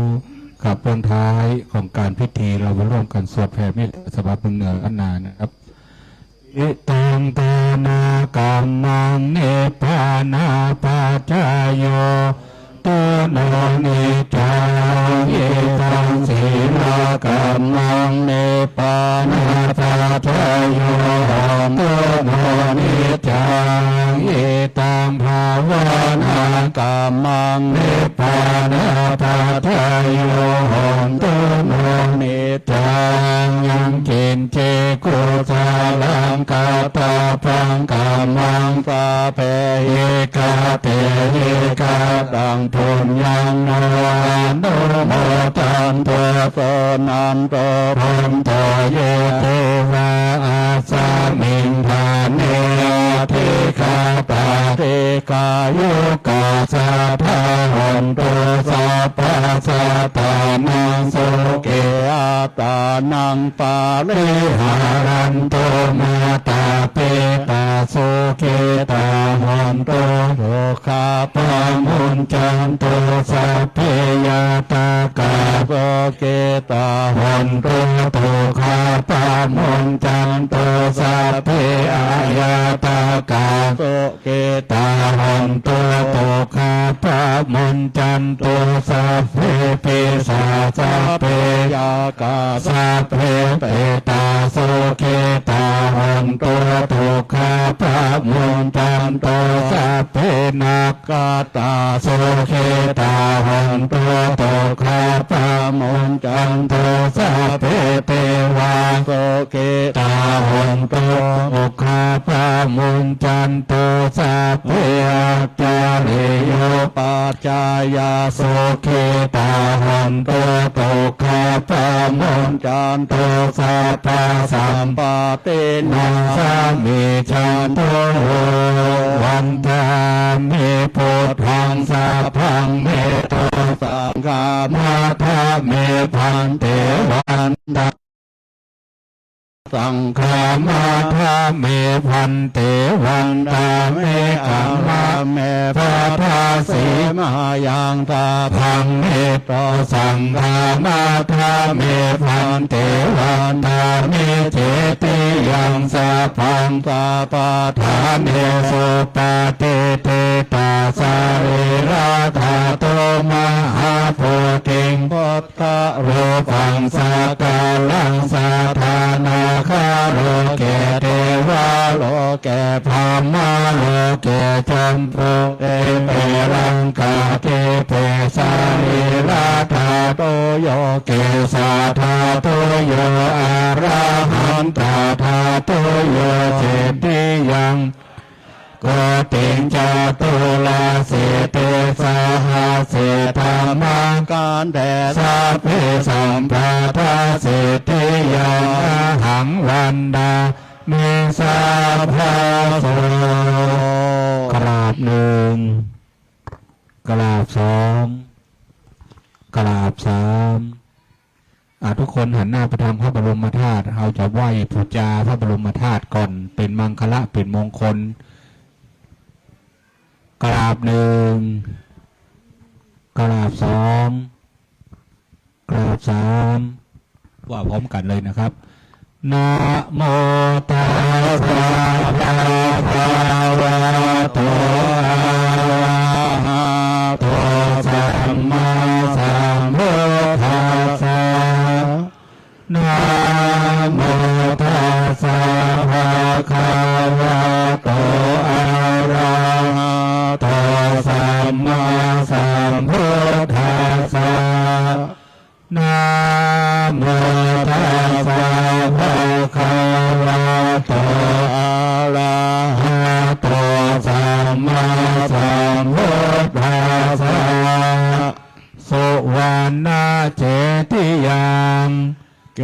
กับวันท้ายของการพิธีเรามาร่วมกันสวดแผ่เมตตาสวาเมืองเหนืออันนานะครับอิตังตานากรรมังเนปานาปัจจายโยตุโนนิจังอิตังศีลากรรมังเนปานาปัจจายโยตุโนนิจังอิตังภาวนากรรมังเนปานาปัจจายโยตุโนนิจังยังกินเจกุศลังกาตาปังกามังสาเพเยกาเตเยกาตังทุนยังนโนโมตันโตโสนันโตพันโตเยเทวะอาสามิงทานเนเทคาปาเทกายุกาสาภาหันโตสัพพะสัตตานังโสเกอาตานังปาลิหารันโตมาตาเปตาโสเกตาหันโตโลคาปามุนจันโตสัพเพยาตากาโสเกตาหันโตโตคาปามุนจันโตสัพเพอายาตากาโสเกตาหันโตโตคาปามุนจันโตสัพเพเปสาสัพเพยากาสัพเพเปตาโส มุนจันโตสัพเพนักกตาโสเคตาหันโตโตคาปะมุนจันโตสัพเพเทวาโสเคตาหันโตโตคาปะมุนจันโตสัพเพอัจจาริโยปัจจายาโสเคตาหันโตโตคาปะมุนจันโตสัพพะสัมปะเตนะสามิจันโตวันตามิพุทธังสัพพังเมโตสังฆามาทาเมพันเตวันตาสังฆามาทาเมพันเตวันตาเมกัมมาเมพาทาสีมายังตาพังเมโตสังฆามาทาเมพันเตวันตาเมเจติยังสัพพังตาปาทานเนสุปาเตเตตาสาริราธาโตมหาโพธิงพุทธรูปังสักกาลังสัทธานาคาโลเกเทวาโลเกพามาโลเกจัมโพเอเปรังกาเกเปสาริราธาโตโยเกสาธาโตโยอาราหันตาธาโตโยเจติยังโกติงจตุลาเสเตสาหาเสธรรมังการแด่สัพเพสัมปาทาเสติยังหังวันดามิสัพพะโสกราบหนึ่งกราบสองกราบสามทุกคนหันหน้าไปทางพระบรมธาตุเราจะไหว้บูชาพระบรมธาตุก่อนเป็นมังคละเป็นมงคลกราบหนึ่งกราบสองกราบสามว่าพร้อมกันเลยนะครับนะโมตัสสะภะคะวะโตอะระหะโตสัมมาสัมพุทธัสสะนะโมตัสสะภะคะวะโตอะระหะโตสัมมาสัมพุทธัสสะนะโมตัสสะภะคะวะโตอะระหะโตสัมมาสัมพุทธัสสะสุวรรณเจติยังเก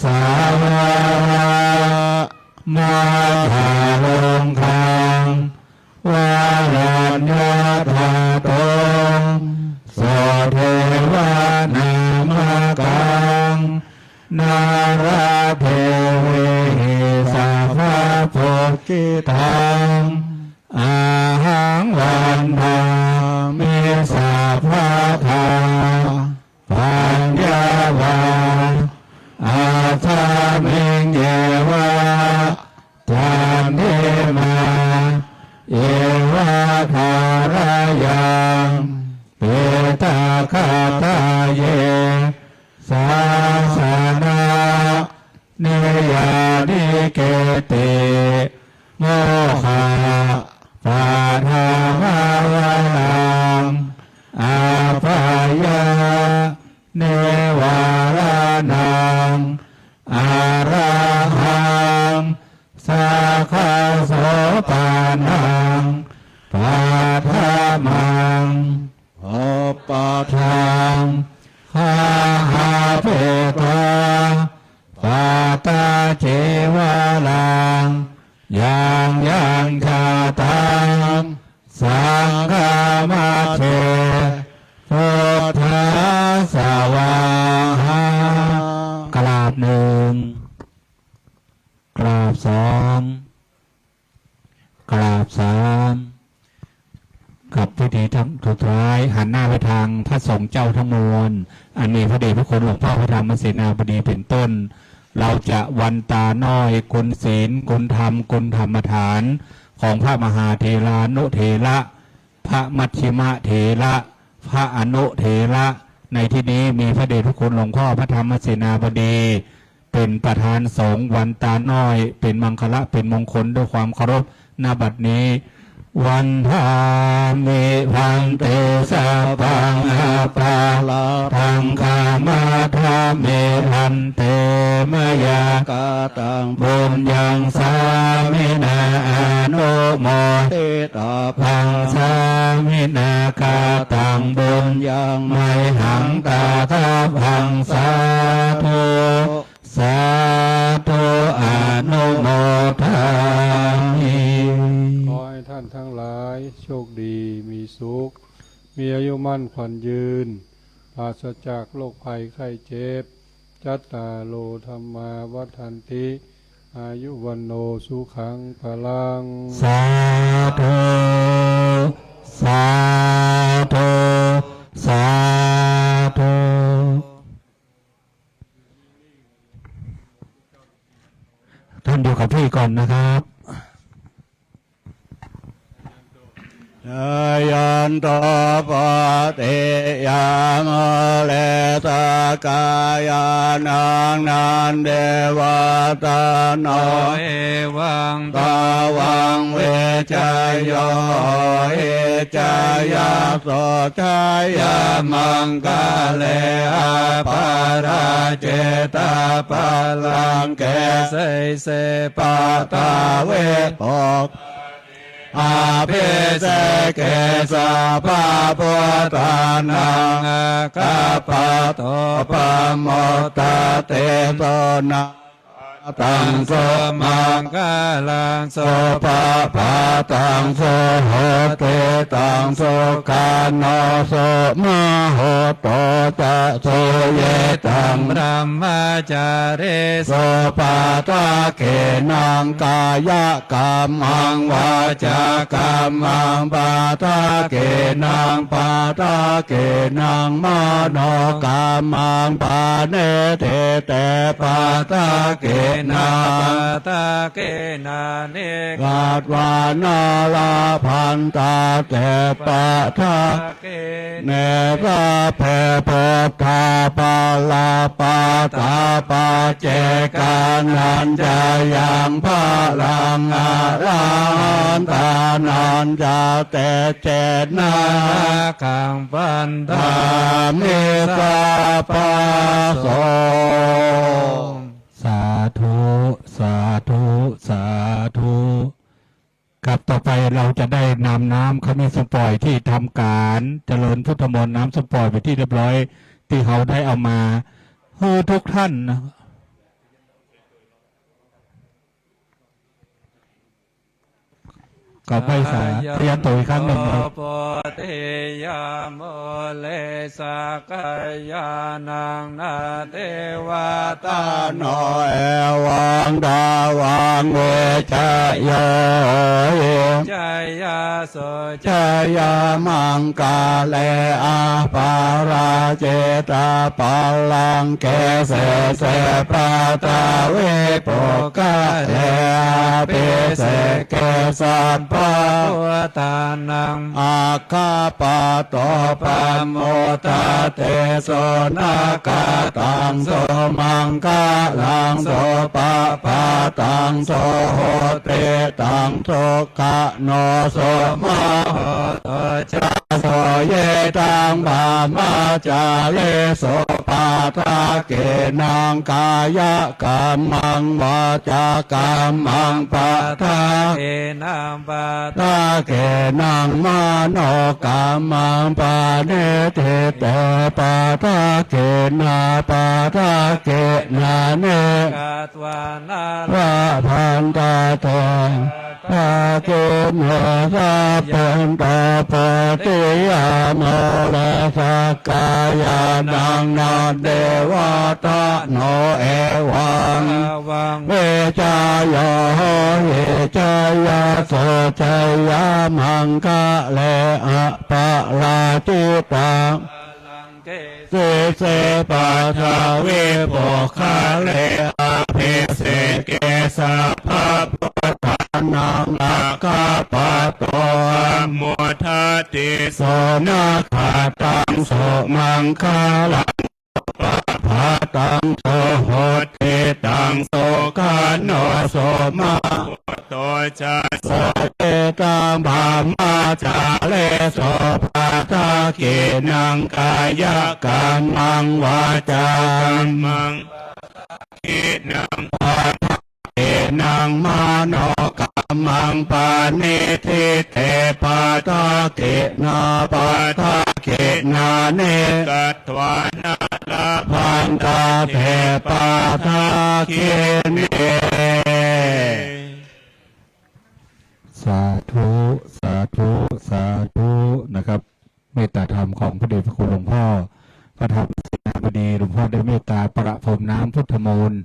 สาวะมาถาลงคังวารัญญาธาโตโสเทวานามกังนาราเทวิสัพพะโพกิตังอาหังวันธามิสัพพะทาปัญญาวาอาชามิงเยวะจันเทมาเอวะทารยังเปตาคาตาเยสาสนาเนยานิเกติโมหะปาทามาวาลังอาภายาเนวานังอาราหังสาคาโสปานังปาทามังโอปาทังหาหาเพตาปาตาเจวาลังยังชาตังสังฆามาเชพุทธาสวาหากราบหนึ่งกราบสองกราบสามกับพิธีทั้งสุดท้ายหันหน้าไปทางพระสงฆ์เจ้าทั้งมวลอันมีพระเดชพระคุณหลวงพ่อพระธรรมเสนาบดีเป็นต้นเราจะวันตาน้อยกุลศีลกุลธรรมกุลธรรมฐานของพระมหาเถรานุเถระพระมัชฌิมเถระพระอนุเถระในที่นี้มีพระเดชพระคุณหลวงพ่อพระธรรมเสนาบดีเป็นประธานสงฆ์วันตาน้อยเป็นมังคละเป็นมงคลด้วยความเคารพ ณบัดนี้วันทามิพันเตสัพพังอาปาลาทังคามาธามิพันเตมยากาตังบุญยังสามินาอนุโมทิตาพังสามินากาตังบุญยังไมหังตาทาพังสาธุสาธุอนุโมทามิ ขอให้ท่านทั้งหลายโชคดีมีสุขมีอายุมั่นขวัญยืนปราศจากโรคภัยไข้เจ็บจัตตาโลธรรมาวัฏันติอายุวันโนสุขังพลัง สาธุสาธุสาธุท่านอยู่กับพี่ก่อนนะครับ ยันโตปฏิยามเลตากายานังนันเดวตาโนเอวังตาวังเวจายโยเอจายาโสจายามังกาเลอาปาราเจตาปาลังเกเสเสปาตาเวปกอาภิเสกสะปะปุตตานังกะปะโตปะโมตะเตโตนะตังโสมังกะลังโสปะปะตังโสโหเตตังโสกาโนโสมโหโตจะโสเยตังบรมจาเรโสปะตะเกนังกายกรรมังวาจากรรมังปะตะเกนังปะตะเกนังมโนกรรมังปะเนเทเตปะตะเกนังปะตะเกนาเนกาดวานาลาพันตาเตปะทะเนรเพโพธาปาลาปาตาปาเจกานันจายังพาลังอาลันตานันจาเตเจนาขังปันธามิสาปาโส สาธุสาธุสาธุครับต่อไปเราจะได้นำน้ำขมิ้นสมปล่อยที่ทำการเจริญพุทธมนต์น้ำสมปล่อยไปที่เรียบร้อยที่เขาได้เอามาให้ทุกท่านนะก็ไปสาเรียนตัวอีกครั้งหนึ่งครับ ปฏิยามเลสกายานังนาเทวตาโนเอวังดาวังเวชโยเยจายาโสจายามังกาเลอาปาราเจตาปาลังเกเสเสปาตาเวปกะเลอาเปเสเกสัปปะตานังอาคาปะโตปะโมตะเตโสนาคาตังโสมังกาลังโสปะปะตังโสโหเตตังโสกะโนโสมาโหตจาโสเยตังบามาจาเลโสปาทาเกนังกายกรรมังวาจากรรมังปะทาเกนังปะทาเกนังมโนกรรมังปะเนเทเตปะทาเกนาปะทาเกนาเนกาตวานาระพันตาเตปะเกเนสะปันตาปฏิยามเลสกายานังนาเดวตาโนเอวังเวจายโยเยจายาโสจายามังกะเลอะปะลาจิตังเสเสปะทาเวปคาเลอะเพเสเกสะภะปะทานังอาคาปะโตโมทะติโสนาคาตังโสมังคาลังปะภะตังโสโหติตังโสกาโนโสมาโต ชาสเตตังภามาจาเลโสภาทาเกนังกายกัมมังวาจามังเกนังปาเกนังมาโนกัมมังปานิทิเตปาทาเกนาปาทาเกนาเนกัตวานาลาพันตาเทปาทาเกเนสาธุสาธุสาธุนะครับเมตตาธรรมของพระเดชพระคุณหลวงพ่อพระธรรมเสนาบดีหลวงพ่อได้เมตตาประพรมน้ำพุทธมนต์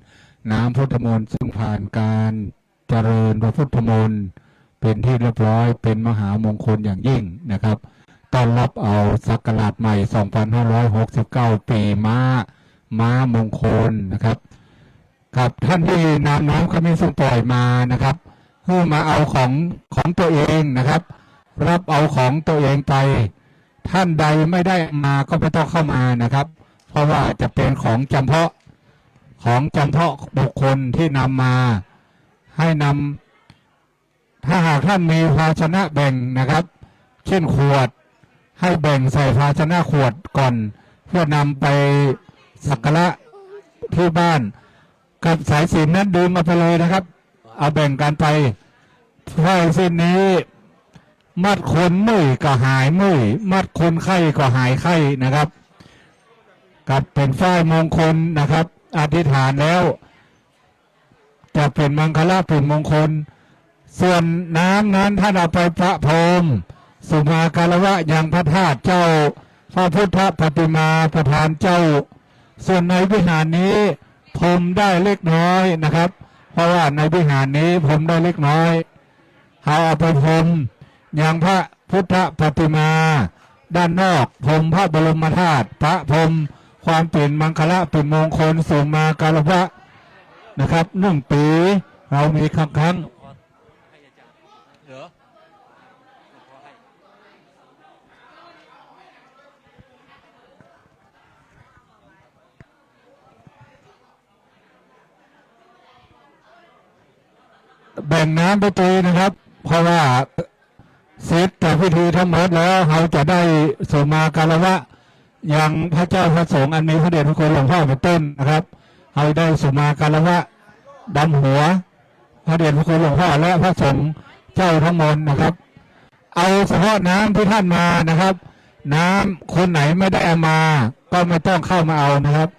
น้ำพุทธมนต์ซึ่งผ่านการเจริญพระพุทธมนต์เป็นที่เรียบร้อยเป็นมหามงคลอย่างยิ่งนะครับต้อนรับเอาศักราชใหม่ 2569 ปีม้ามงคลนะครับกับท่านที่นำน้ำขมิ้นส้มปล่อยมานะครับเพื่อมาเอาของตัวเองนะครับรับเอาของตัวเองไปท่านใดไม่ได้มาก็ไม่ต้องเข้ามานะครับเพราะว่าจะเป็นของจำเพาะบุคคลที่นำมาให้นำถ้าหากท่านมีภาชนะแบ่งนะครับเช่นขวดให้แบ่งใส่ภาชนะขวดก่อนเพื่อนำไปสักการะที่บ้านกับสายสิญจน์นั้นดึงเอาไปเลยนะครับเอาแบ่งกันไปถ้าเส้นนี้มัดคนมุ่ยก็หายมุ่ยมัดคนไข้ก็หายไข้นะครับกับเป็นฝ้ายมงคลนะครับอธิษฐานแล้วจะเป็นมังคละเป็นมงคลส่วนน้ำนั้นท่านเอาไปประพรมสุมาการวะยังพระธาตุเจ้าพระพุทธปฏิมาประธานเจ้าส่วนในวิหารนี้พรมได้เล็กน้อยนะครับเพราะว่าในวิหารนี้พรมได้เล็กน้อยเอาไปพรมยังพระพุทธปฏิมาด้านนอกพรมพระบรมธาตุพระพรมความเป็นมังคละเป็นมงคลสุมาการวะนะครับ1 ปีเรามีครั้งแบ่งน้ำไปตีนะครับเพราะว่าเสร็จจากพิธีทั้งหมดแล้วเราจะได้สุมาการวะยังพระเจ้าพระสงฆ์อันมีพระเดชพระคุณหลวงพ่อเป็นต้นนะครับเราได้สุมาการวะดำหัวพระเดชพระคุณหลวงพ่อและพระสงฆ์เจ้าทั้งหมดนะครับเอาเฉพาะน้ำที่ท่านมานะครับน้ำคนไหนไม่ได้เอามาก็ไม่ต้องเข้ามาเอานะครับ